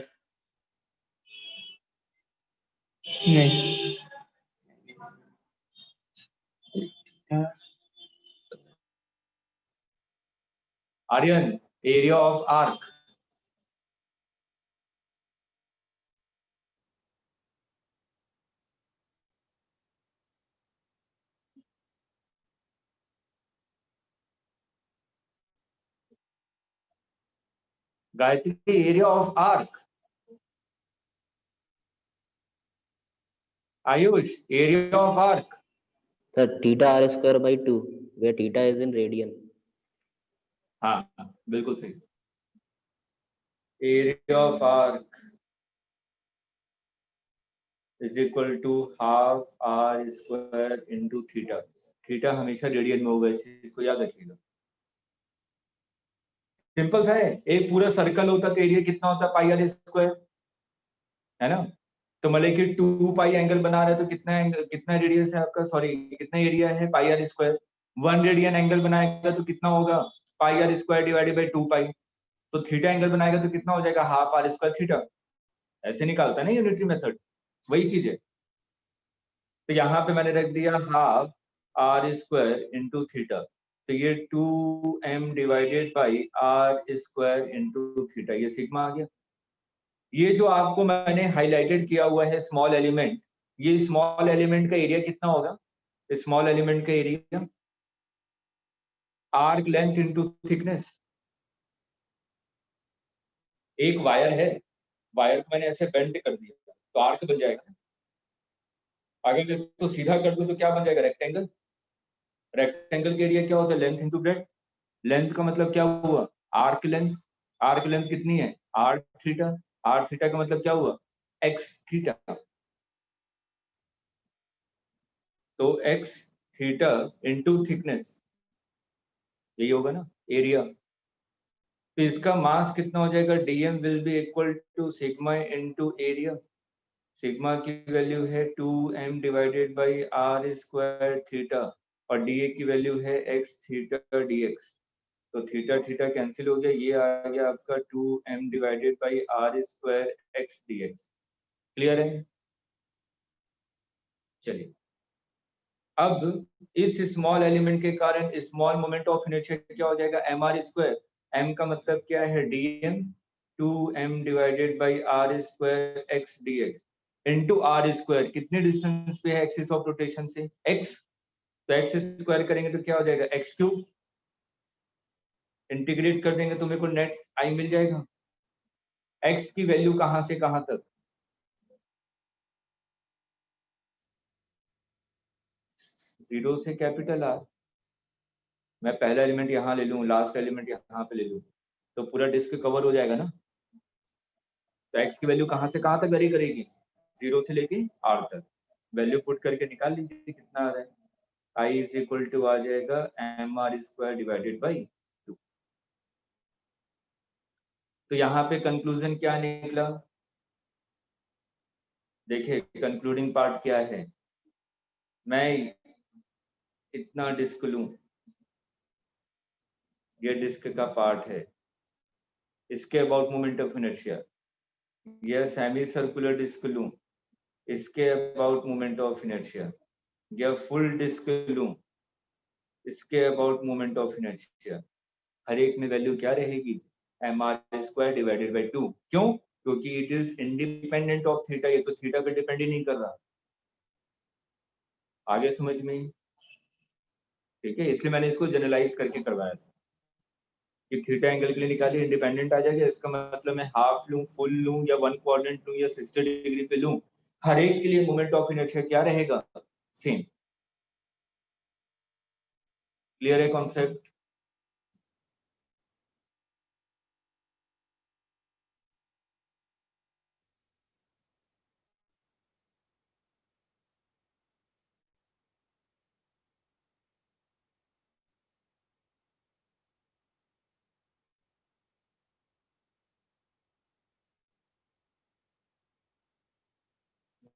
नहीं, Aryan, area of arc, Gayatri, area of arc, Ayush, area of arc. Sir, theta r square by 2, where theta is in radian. हाँ बिल्कुल सही, area of arc is equal to half R square into theta. Theta हमेशा रेडियन में होगा, इसको याद रखिएगा। सिंपल सा है, एक पूरा सर्कल होता तो एरिया कितना होता, पाई आर स्क्वायर, है ना। तो मतलब कि 2 पाई एंगल बना रहे तो कितना रेडियस है आपका, सॉरी कितना एरिया है, पाई आर स्क्वायर। 1 रेडियन एंगल बनाएगा तो कितना होगा, पाई आर स्क्वायर डिवाइडेड बाई 2 पाई। तो थीटा एंगल बनाएगा तो कितना हो जाएगा, हाफ आर स्क्वायर थीटा। ऐसे निकालता है ना यूनिटरी मेथड, वही चीज है। तो यहाँ पे मैंने रख दिया half R square into theta, तो ये 2m divided by R square into theta, ये सिग्मा आ गया। ये जो आपको मैंने हाईलाइटेड किया हुआ है स्मॉल एलिमेंट, ये स्मॉल एलिमेंट का एरिया कितना होगा, स्मॉल एलिमेंट का area arc length into thickness. एक वायर है, वायर को मैंने ऐसे बेंड कर दिया तो आर्क बन जाएगा। अगर मैं इसको सीधा कर दूं तो क्या बन जाएगा, रेक्टेंगल। रेक्टेंगल के एरिया क्या होता है, लेंथ इंटू ब्रेड्थ। लेंथ का मतलब क्या हुआ, आर्क लेंथ। आर्क लेंथ कितनी है, आर थीटा। आर थीटा का मतलब क्या हुआ, एक्स थीटा। तो एक्स थीटा इंटू थिकनेस, यही होगा ना एरिया। तो इसका मास कितना हो जाएगा, DM will be equal to sigma into area. Sigma की वैल्यू है 2m divided by R square theta, और dA की वैल्यू है x थीटा dx, तो थीटा थीटा कैंसिल हो गया, ये आ गया आपका 2m divided by r square x dx। Clear है? चलिए, अब इस स्मॉल एलिमेंट के कारण स्मॉल मोमेंट ऑफ इनर्शिया क्या हो जाएगा, mr स्क्वायर, m का मतलब क्या है dm, 2m divided by r square x dx into r square, कितने डिस्टेंस पे है एक्सिस ऑफ रोटेशन से, x, तो x स्क्वायर करेंगे तो क्या हो जाएगा x क्यूब, इंटीग्रेट कर देंगे तो मेरे को नेट i मिल जाएगा। x की वैल्यू कहां से कहां तक, जीरो से कैपिटल R, मैं पहला एलिमेंट यहाँ ले लूं, लास्ट एलिमेंट यहाँ पे ले लूं, तो पूरा डिस्क कवर हो जाएगा ना। तो x की वैल्यू कहां से कहां तक वेरी करेगी, जीरो से लेके r तक, वैल्यू पुट करके निकाल लीजिए कितना आ रहा है, i इज इक्वल टू आ जाएगा mr स्क्वायर डिवाइडेड बाई 2। तो यहाँ पे कंक्लूजन क्या निकला, देखिए कंक्लूडिंग पार्ट क्या है, मैं इतना डिस्क लूं, ये डिस्क का पार्ट है, इसके अबाउट मोमेंट ऑफ इनर्शिया, यह सेमी सर्कुलर डिस्क लूं, इसके अबाउट मोमेंट ऑफ इनर्शिया, या फुल डिस्क लूं, इसके अबाउट मोमेंट ऑफ इनर्शिया, हर एक में वैल्यू क्या रहेगी, mr स्क्वायर डिवाइडेड बाई 2। क्यों? क्योंकि it is independent of theta, ये तो थीटा पे डिपेंड ही नहीं कर रहा। आगे समझ में, ठीक है, इसलिए मैंने इसको जनरलाइज करके करवाया था कि थीटा एंगल के लिए निकालिए इंडिपेंडेंट आ जाएगा, इसका मतलब मैं हाफ लूं, फुल लूं, या वन क्वाड्रेंट लूं, या 60 डिग्री पे लूं, हर एक के लिए मोमेंट ऑफ इनर्शिया क्या रहेगा, सेम। क्लियर है कॉन्सेप्ट?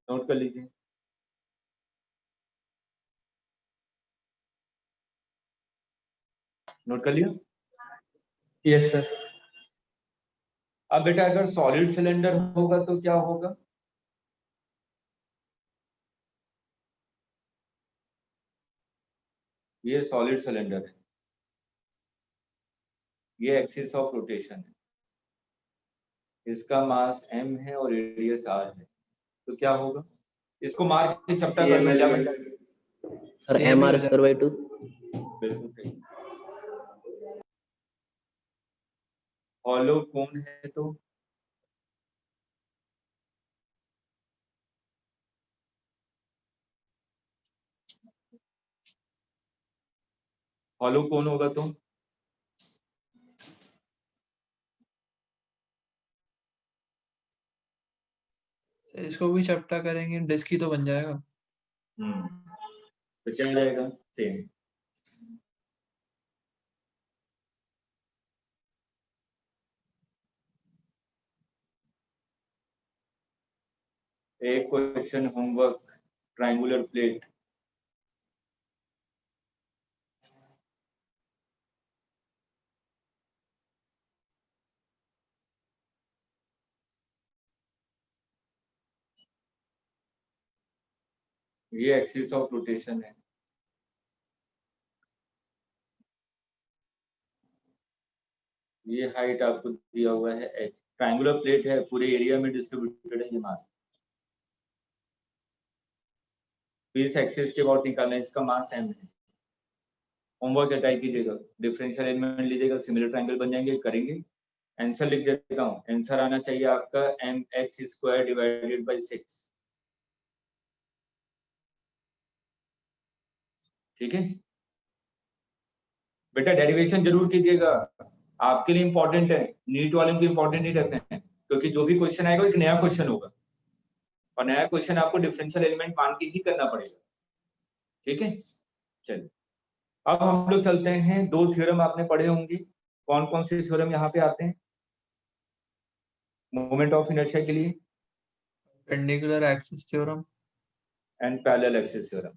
नोट कर लीजिए, नोट कर लिया। Yes sir. अब बेटा अगर सॉलिड सिलेंडर होगा तो क्या होगा, ये सॉलिड सिलेंडर है, ये एक्सिस ऑफ रोटेशन है, इसका मास m है और रेडियस r है, तो क्या होगा, इसको मार के चपटा कर लो, क्या बन जाएगा, सर Same ही mr हो स्क्वायर बाई 2। बिल्कुल सही। हॉलो कोन है तो हॉलो कोन होगा तो इसको भी चपटा करेंगे डिस्क ही तो बन जाएगा। तो क्या जाएगा, सेम। एक क्वेश्चन होमवर्क, ट्रायंगुलर प्लेट, ये एक्सिस ऑफ रोटेशन है, ये हाइट आपको दिया हुआ है h, ट्रायंगुलर प्लेट है, पूरे एरिया में डिस्ट्रीब्यूटेड है ये मास, इस एक्सिस के अबाउट निकालना है, इसका मास m है। होमवर्क अटैक कीजिएगा, डिफरेंशियल एलिमेंट लीजिएगा, सिमिलर ट्रायंगल बन जाएंगे, करेंगे। आंसर लिख देता हूँ, आंसर आना चाहिए आपका mh स्क्वायर डिवाइडेड बाई 6। ठीक है बेटा, डेरिवेशन जरूर कीजिएगा, आपके लिए इंपॉर्टेंट है, नीट वालों के इंपॉर्टेंट नहीं रहते हैं, क्योंकि जो भी क्वेश्चन आएगा एक नया क्वेश्चन होगा, और नया क्वेश्चन आपको डिफरेंशियल एलिमेंट मान के ही करना पड़ेगा। ठीक है, चलिए अब हम लोग चलते हैं, दो थ्योरम आपने पढ़े होंगे, कौन कौन से थ्योरम यहाँ पे आते हैं मोमेंट ऑफ इनर्शिया के लिए, perpendicular axis theorem and parallel axis theorem.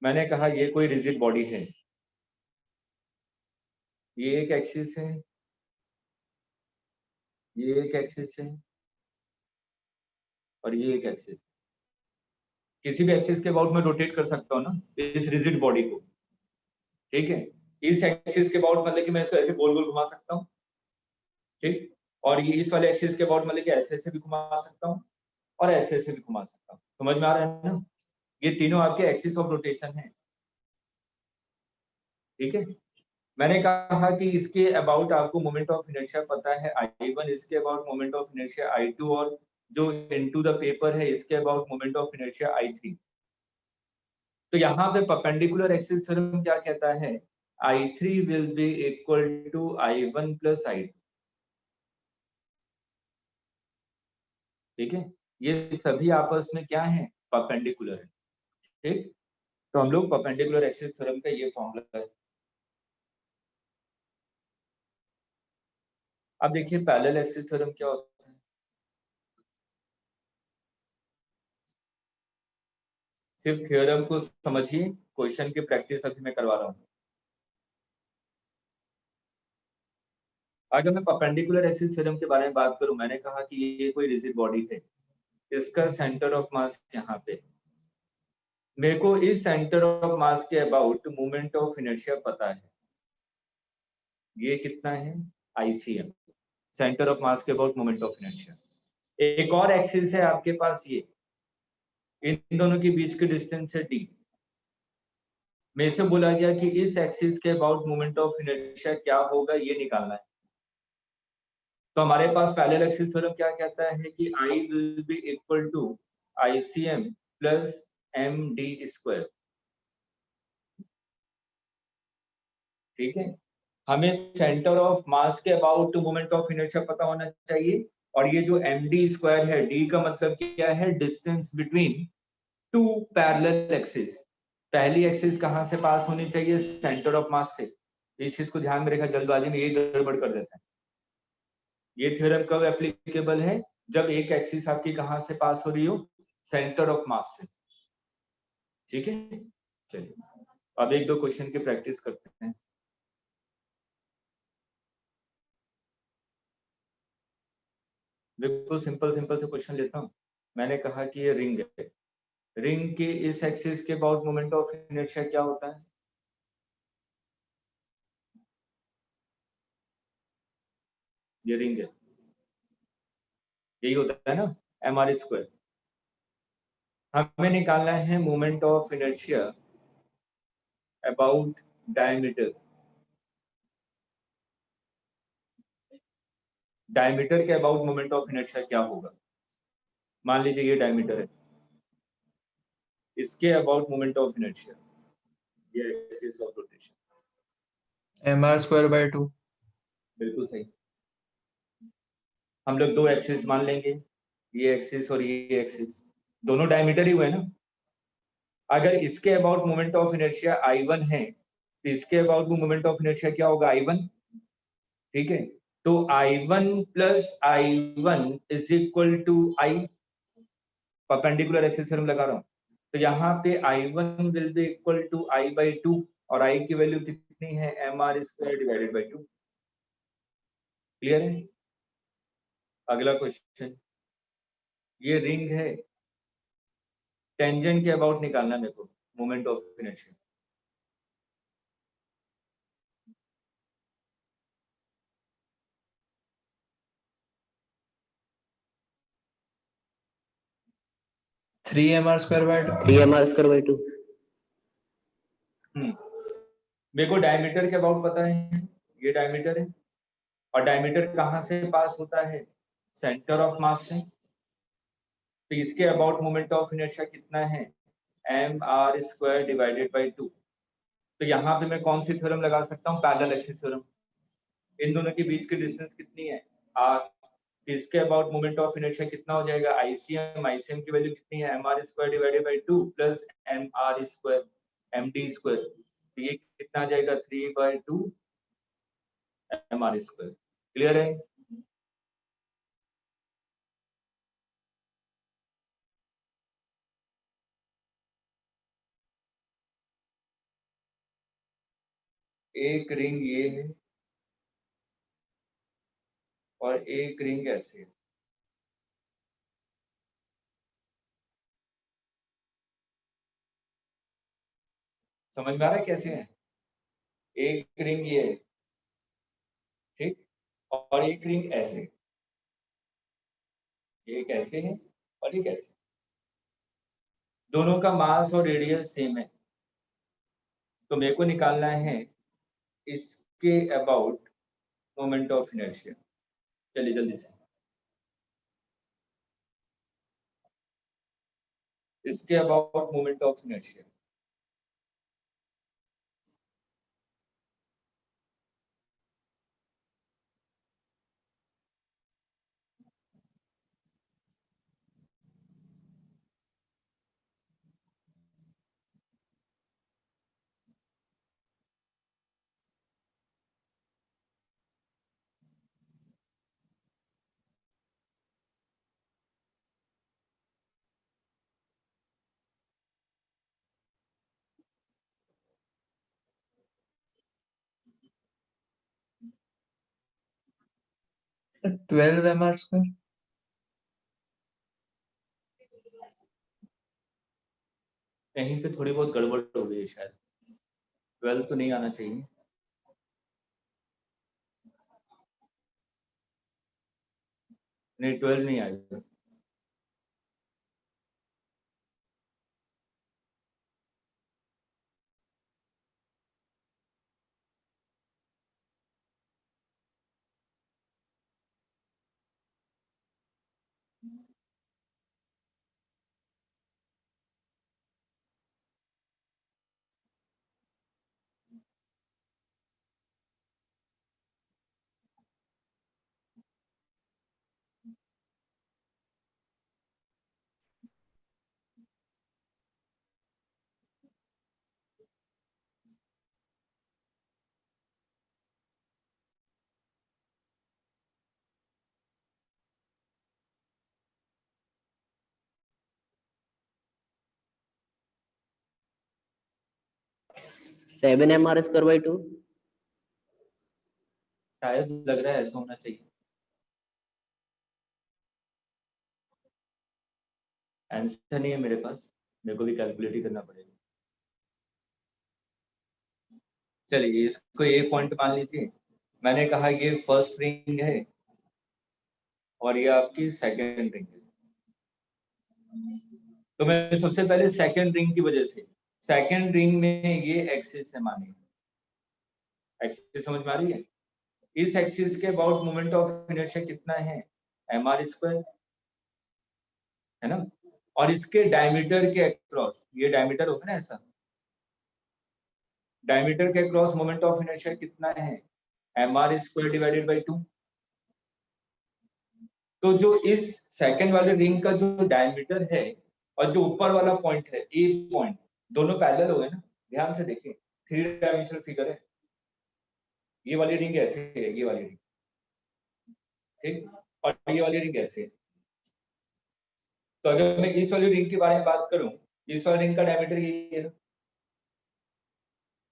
मैंने कहा ये कोई रिजिड बॉडी है, ये एक एक्सिस है, ये एक एक्सिस है और ये एक एक्सिस। किसी भी एक्सिस के अबाउट में रोटेट कर सकता हूँ ना इस रिजिड बॉडी को, ठीक है। इस एक्सिस के अबाउट मतलब कि मैं इसको ऐसे गोल गोल घुमा सकता हूँ, ठीक। और ये इस वाले एक्सिस के अबाउट मतलब कि ऐसे ऐसे भी घुमा सकता हूँ और ऐसे ऐसे भी घुमा सकता हूँ। समझ में आ रहा है ना? ये तीनों आपके एक्सिस ऑफ रोटेशन है, ठीक है। मैंने कहा कि इसके अबाउट आपको मोमेंट ऑफ इनर्शिया पता है I1, इसके about moment of inertia I2 और जो इनटू द पेपर है इसके about moment of inertia I3। तो यहाँ पे परपेंडिकुलर एक्सिस थ्योरम क्या कहता है, I3 will be equal to I1 plus I2, ठीक है। ये सभी आपस में क्या है, परपेंडिकुलर है, ठीक। तो हम लोग परपेंडिकुलर एक्सिस थ्योरम का ये फॉर्मूला है। अब देखिए पैरेलल एक्सिस थ्योरम क्या होता है। सिर्फ थ्योरम को समझिए, क्वेश्चन की प्रैक्टिस अभी मैं करवा रहा हूँ। अगर मैं परपेंडिकुलर एक्सिस थ्योरम के बारे में बात करूं, मैंने कहा कि ये कोई रिजिड बॉडी है, इसका सेंटर ऑफ मास यहाँ पे, मेरे को इस सेंटर ऑफ मास के अबाउट मोमेंट ऑफ इनर्शिया पता है, ये कितना है, ICM, सेंटर ऑफ मास के अबाउट मोमेंट ऑफ इनर्शिया। एक और एक्सिस है आपके पास, ये इन दोनों के बीच के डिस्टेंस है D। मेरे से बोला गया कि इस एक्सिस के अबाउट मोमेंट ऑफ इनर्शिया क्या होगा, ये निकालना है। तो हमारे पास पैरेलल एक्सिस थ्योरम क्या कहता है कि I will be equal to ICM plus MD square, ठीक है। हमें सेंटर ऑफ मास के अबाउट मोमेंट ऑफ इनर्शिया पता होना चाहिए, और ये जो MD स्क्वायर है, D का मतलब क्या है, distance between two parallel axis. पहली एक्सिस कहां से पास होनी चाहिए, सेंटर ऑफ मास से। इस चीज को ध्यान में रखा, जल्दबाजी में ये गड़बड़ कर देता है। ये थ्योरम कब एप्लीकेबल है, जब एक एक्सिस आपकी कहां से पास हो रही हो, सेंटर ऑफ मास से, ठीक है। चलिए अब एक दो क्वेश्चन की प्रैक्टिस करते हैं। बिल्कुल सिंपल सिंपल से क्वेश्चन लेता हूँ। मैंने कहा कि ये रिंग है, रिंग के इस एक्सिस के अबाउट मोमेंट ऑफ इनर्शिया क्या होता है, ये रिंग है, यही होता है ना, MR स्क्वायर। हमें निकालना है moment of inertia about diameter. Diameter के अबाउट मोमेंट ऑफ इनर्शिया क्या होगा, मान लीजिए ये डायमीटर है, इसके अबाउट मोमेंट ऑफ इनर्शिया, ये एक्सिस ऑफ रोटेशन। mr²/2। बिल्कुल सही। हम लोग दो एक्सिस मान लेंगे, ये एक्सिस और ये एक्सिस, दोनों डायमीटर ही हुए ना। अगर इसके about moment of inertia I1 है, तो इसके अबाउट मोमेंट ऑफ इनर्शिया क्या होगा, I1, ठीक है। तो I1 plus I1 is equal to I, perpendicular axis theorem लगा रहा हूँ। तो यहाँ पे I1 will be equal to I/2, और I की वैल्यू कितनी है, MR² डिवाइडेड बाई 2। क्लियर है। अगला क्वेश्चन, ये रिंग है, टेंजेंट के अबाउट निकालना मेरे को moment of inertia. Three mr²/2। 3mr²/2। मेरे को डायमीटर के अबाउट पता है, ये डायमीटर है, और डायमीटर कहाँ से पास होता है, सेंटर ऑफ मास से। तो इसके अबाउट मोमेंट ऑफ इनर्शिया कितना है, MR² डिवाइडेड बाई 2। तो यहाँ पे मैं कौन सी थ्योरम लगा सकता हूँ, पैरेलल एक्सिस थ्योरम। इन दोनों के बीच की डिस्टेंस कितनी है, R। इसके अबाउट मोमेंट ऑफ इनर्शिया कितना हो जाएगा, ICM की वैल्यू कितनी है, MR² divided by 2 plus MR², MD²। तो ये कितना आ जाएगा, 3/2 MR²। क्लियर है। एक रिंग ये है और एक रिंग ऐसे है। समझ में आ रहा है कैसे है? एक रिंग ये है, ठीक, और एक रिंग ऐसे, एक ऐसे है और एक ऐसे। दोनों का मास और रेडियस सेम है, तो मेरे को निकालना है इसके अबाउट मोमेंट ऑफ इनर्शिया। चलिए जल्दी से, इसके about moment of inertia. Sir 12 mr²। कहीं पे थोड़ी बहुत गड़बड़ हो गई है शायद, 12 तो नहीं आना चाहिए। नहीं 12 नहीं आएगा। Seven mr²/2। शायद लग रहा है ऐसा होना चाहिए। आंसर नहीं है मेरे पास, मेरे को भी कैलकुलेट ही करना पड़ेगा। चलिए इसको ये पॉइंट मान लीजिए। मैंने कहा ये फर्स्ट रिंग है और ये आपकी सेकेंड रिंग है। तो मैं सबसे पहले सेकेंड रिंग की वजह से, सेकेंड रिंग में ये एक्सिस है माने, एक्सिस समझ में आ रही है? इस एक्सिस के अबाउट मोमेंट ऑफ इनर्शिया कितना है, mr², है ना? और इसके डायमीटर के अक्रॉस, ये डायमीटर होगा ना ऐसा, डायमीटर के अक्रॉस मोमेंट ऑफ इनर्शिया कितना है, mr²/2। तो जो इस सेकंड वाले रिंग का जो डायमीटर है और जो ऊपर वाला पॉइंट है, ए पॉइंट, दोनों पैरेलल हो गए ना। ध्यान से देखिए, 3 डायमेंशनल फिगर है। ये वाली रिंग ऐसे है, ये वाली रिंग, ठीक, और ये वाली रिंग ऐसे है। तो अगर मैं इस वाली रिंग के बारे में बात करूं, इस वाली रिंग का डायमीटर यही है,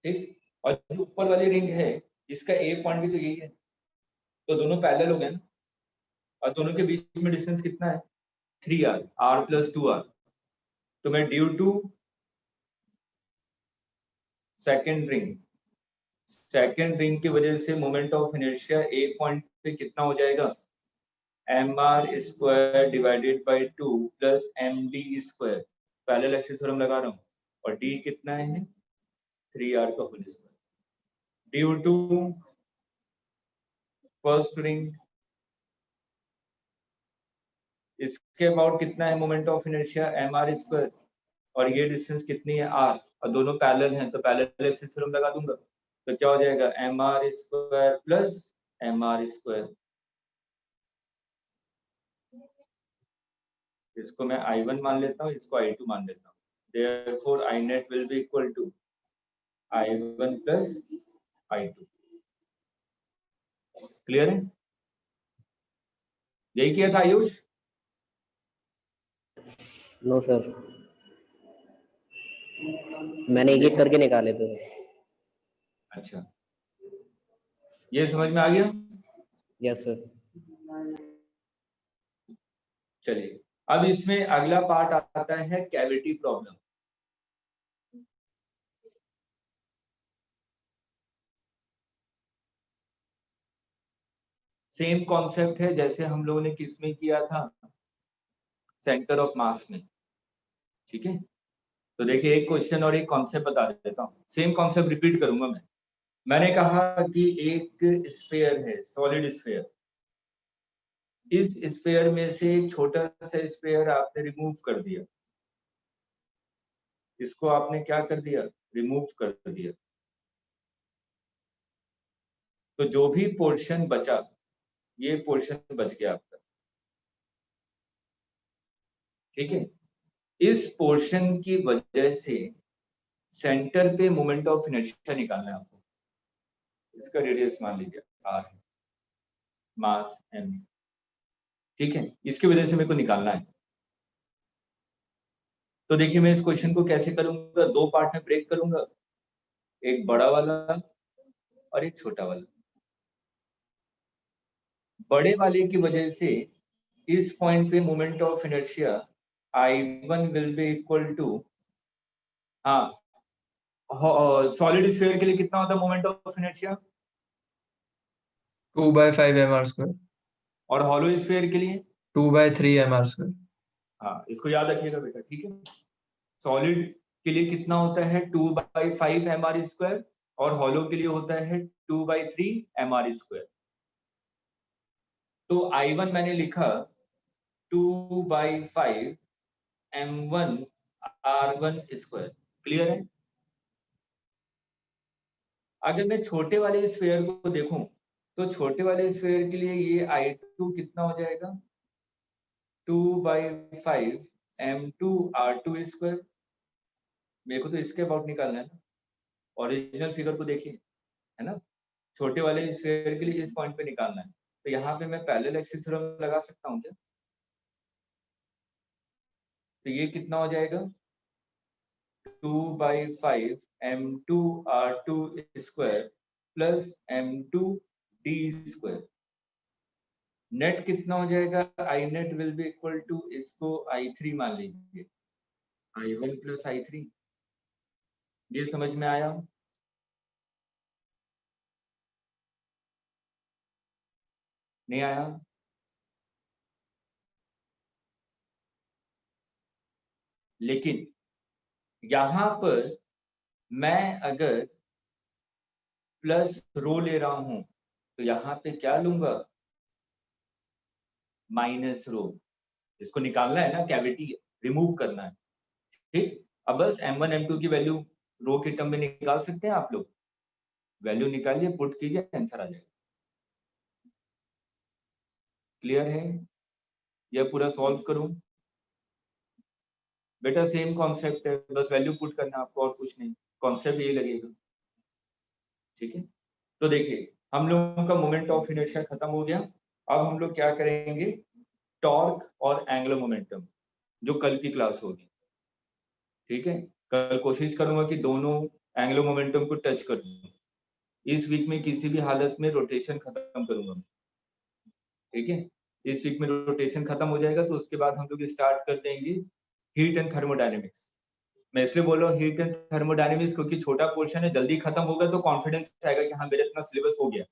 ठीक, और जो ऊपर वाली रिंग है इसका ए पॉइंट भी तो यही है। तो दोनों पैरेलल हो गए ना, और दोनों के बीच में डिस्टेंस कितना है, 3r, r+2r। तो मैं ड्यू टू सेकेंड रिंग की वजह से moment of inertia A point पे कितना हो जाएगा, mr²/2 plus md²। Parallel axis theorem लगा रहा हूँ, और d कितना है, 3r का whole square, due to first ring. इसके अबाउट कितना है मोमेंट ऑफ इनर्शिया, mr², और ये डिस्टेंस कितनी है, r, और दोनों पैरेलल हैं, तो पैरेलल एक्सिस थ्योरम लगा दूंगा। तो क्या हो जाएगा, mr² प्लस mr²। इसको मैं I1 मान लेता हूँ, इसको I2 मान लेता हूँ। Therefore I net will be equal to I1 plus I2। Clear है? यही किया था आयुष? नो सर, मैंने एक एक करके निकाले थे। अच्छा, ये समझ में आ गया? Yes sir. चलिए, अब इसमें अगला पार्ट आता है कैविटी प्रॉब्लम। सेम कॉन्सेप्ट है जैसे हम लोगों ने किसमें किया था, सेंटर ऑफ मास में। ठीक है, तो देखिए एक क्वेश्चन और एक कॉन्सेप्ट बता देता हूँ, सेम कॉन्सेप्ट रिपीट करूंगा मैं। मैंने कहा कि एक स्फीयर है, सॉलिड स्फीयर। इस स्फीयर में से एक छोटा सा स्फीयर आपने रिमूव कर दिया, इसको आपने क्या कर दिया, रिमूव कर दिया। तो जो भी पोर्शन बचा, ये पोर्शन बच गया आपका। ठीक है, इस पोर्शन की वजह से सेंटर पे मोमेंट ऑफ इनर्शिया निकालना है आपको। इसका रेडियस मान लीजिए r, मास m। ठीक है, इसकी वजह से मेरे को निकालना है। तो देखिए मैं इस क्वेश्चन को कैसे करूंगा, दो पार्ट में ब्रेक करूंगा, एक बड़ा वाला और एक छोटा वाला। बड़े वाले की वजह से इस पॉइंट पे moment of inertia I1 will be equal to, हाँ, सॉलिड स्फीयर के लिए कितना होता है मोमेंट ऑफ इनर्शिया, 2/5 mr²। और हॉलो स्फीयर के लिए 2/3 mr²। हाँ, इसको याद रखिएगा बेटा। ठीक है, सॉलिड के लिए कितना होता है 2/5 mr², और हॉलो के लिए होता है 2/3 mr²। तो I1 मैंने लिखा 2/5 m1 r1²। क्लियर है? अगर मैं छोटे वाले स्फीयर को देखूं, तो छोटे वाले स्फीयर के लिए ये I2 कितना हो जाएगा, 2/5 m2 r2²। मेरे को तो इसके अबाउट निकालना है ना, ओरिजिनल फिगर को देखिए, है ना। छोटे वाले स्फीयर के लिए इस पॉइंट पे निकालना है, तो यहाँ पे मैं पैरेलल एक्सिस थ्योरम लगा सकता हूँ क्या? तो ये कितना हो जाएगा, 2/5 m2 r2² plus m2 d²। Net कितना हो जाएगा, I net will be equal to, इसको I3 मान लीजिए, I1 प्लस I3। ये समझ में आया? नहीं आया? लेकिन यहां पर मैं अगर प्लस रो ले रहा हूं, तो यहाँ पे क्या लूंगा, माइनस रो। इसको निकालना है ना, कैविटी रिमूव करना है। ठीक, अब बस m1 m2 की वैल्यू रो के टर्म में निकाल सकते हैं आप लोग। वैल्यू निकालिए, पुट कीजिए, आंसर आ जाएगा। क्लियर है? यह पूरा सॉल्व करूं बेटा? सेम कॉन्सेप्ट है, बस वैल्यू पुट करना है आपको, और कुछ नहीं, कॉन्सेप्ट यही लगेगा। ठीक है, तो देखिए हम लोगों का मोमेंट ऑफ इनर्शिया खत्म हो गया। अब हम लोग क्या करेंगे, टॉर्क और एंगुलर मोमेंटम, जो कल की क्लास होगी। ठीक है, कल कोशिश करूंगा कि दोनों एंगुलर मोमेंटम को टच कर दूं। इस वीक में किसी भी हालत में रोटेशन खत्म करूंगा। ठीक है, इस वीक में रोटेशन खत्म हो जाएगा, तो उसके बाद हम लोग स्टार्ट कर देंगे हीट एंड थर्मोडायनेमिक्स। मैं इसलिए बोल रहा हूँ हीट एंड थर्मोडायनेमिक्स, क्योंकि छोटा पोर्शन है, जल्दी खत्म होगा तो कॉन्फिडेंस आएगा कि हाँ मेरा इतना सिलेबस हो गया।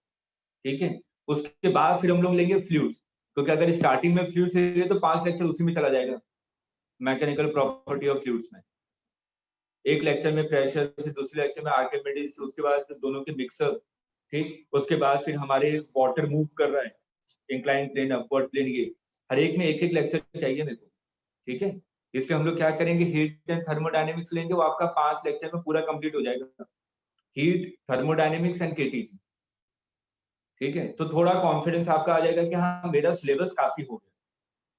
ठीक है, उसके बाद फिर हम लोग लेंगे फ्लूइड्स, क्योंकि अगर स्टार्टिंग में फ्लूइड्स ले तो 5 लेक्चर उसी में चला जाएगा, मैकेनिकल प्रॉपर्टी ऑफ फ्लूइड्स में। एक लेक्चर में प्रेशर, फिर दूसरे लेक्चर में आर्किमिडीज, उसके बाद दोनों के मिक्सअप। ठीक, उसके बाद फिर हमारे वाटर मूव कर रहा है, इंक्लाइन प्लेन, अपवर्ड प्लेन, ये हर एक में एक एक लेक्चर चाहिए मेरे को। ठीक है, इसलिए हम लोग क्या करेंगे, हीट एंड थर्मोडायनेमिक्स लेंगे, वो आपका 5 लेक्चर में पूरा कंप्लीट हो जाएगा, हीट, थर्मोडायनेमिक्स एंड केटीजी। ठीक है, तो थोड़ा कॉन्फिडेंस आपका आ जाएगा कि हाँ मेरा सिलेबस काफी हो गया।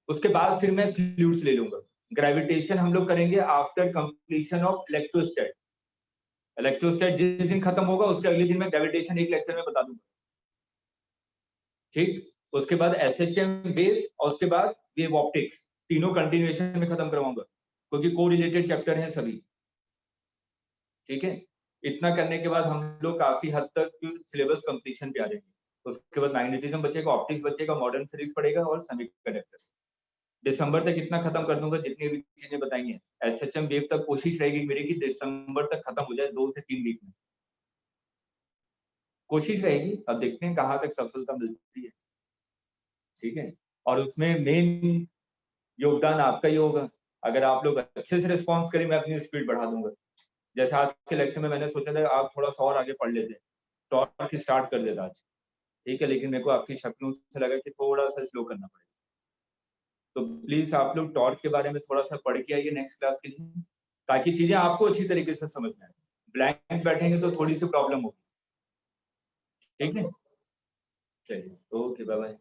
उसके बाद फिर मैं फ्लूइड्स ले लूंगा। ग्रेविटेशन हम लोग करेंगे आफ्टर कंप्लीशन ऑफ इलेक्ट्रोस्टैट। इलेक्ट्रोस्टैट जिस दिन खत्म होगा, उसके अगले दिन मैं ग्रेविटेशन एक लेक्चर में बता दूंगा। ठीक, उसके बाद एसएचएम वेव, और उसके बाद वेव ऑप्टिक्स, तीनों कंटिन्यूएशन में खत्म करवाऊंगा, क्योंकि को रिलेटेड चैप्टर हैं सभी। ठीक है, इतना करने के बाद हम लोग काफी हद तक सिलेबस कंप्लीशन पे आ जाएंगे। उसके बाद मैग्नेटिज्म बचेगा, ऑप्टिक्स बचेगा, मॉडर्न फिजिक्स पड़ेगा और सेमीकंडक्टर्स। दिसंबर तक इतना खत्म कर दूंगा जितनी भी चीजें बताई हैं। एसएचएम वेव तक कोशिश रहेगी मेरी कि दिसंबर तक खत्म हो जाए, 2 से 3 वीक में कोशिश रहेगी। अब देखते हैं कहाँ तक सफलता मिलती है, ठीक है। और उसमें मेन योगदान आपका ही होगा। अगर आप लोग अच्छे से रिस्पॉन्स करें, मैं अपनी स्पीड बढ़ा दूंगा। जैसे आज के लेक्चर में मैंने सोचा था आप थोड़ा सा और आगे पढ़ लेते, टॉर्क स्टार्ट कर देता आज, ठीक है, लेकिन मेरे को आपकी शक्लों से लगा कि थोड़ा सा स्लो करना पड़ेगा। तो प्लीज आप लोग टॉर्क के बारे में थोड़ा सा पढ़ के आइए नेक्स्ट क्लास के लिए, ताकि चीजें आपको अच्छी तरीके से समझ में आए। ब्लैंक बैठेंगे तो थोड़ी सी प्रॉब्लम होगी, ठीक है। चलिए, ओके, बाय बाय।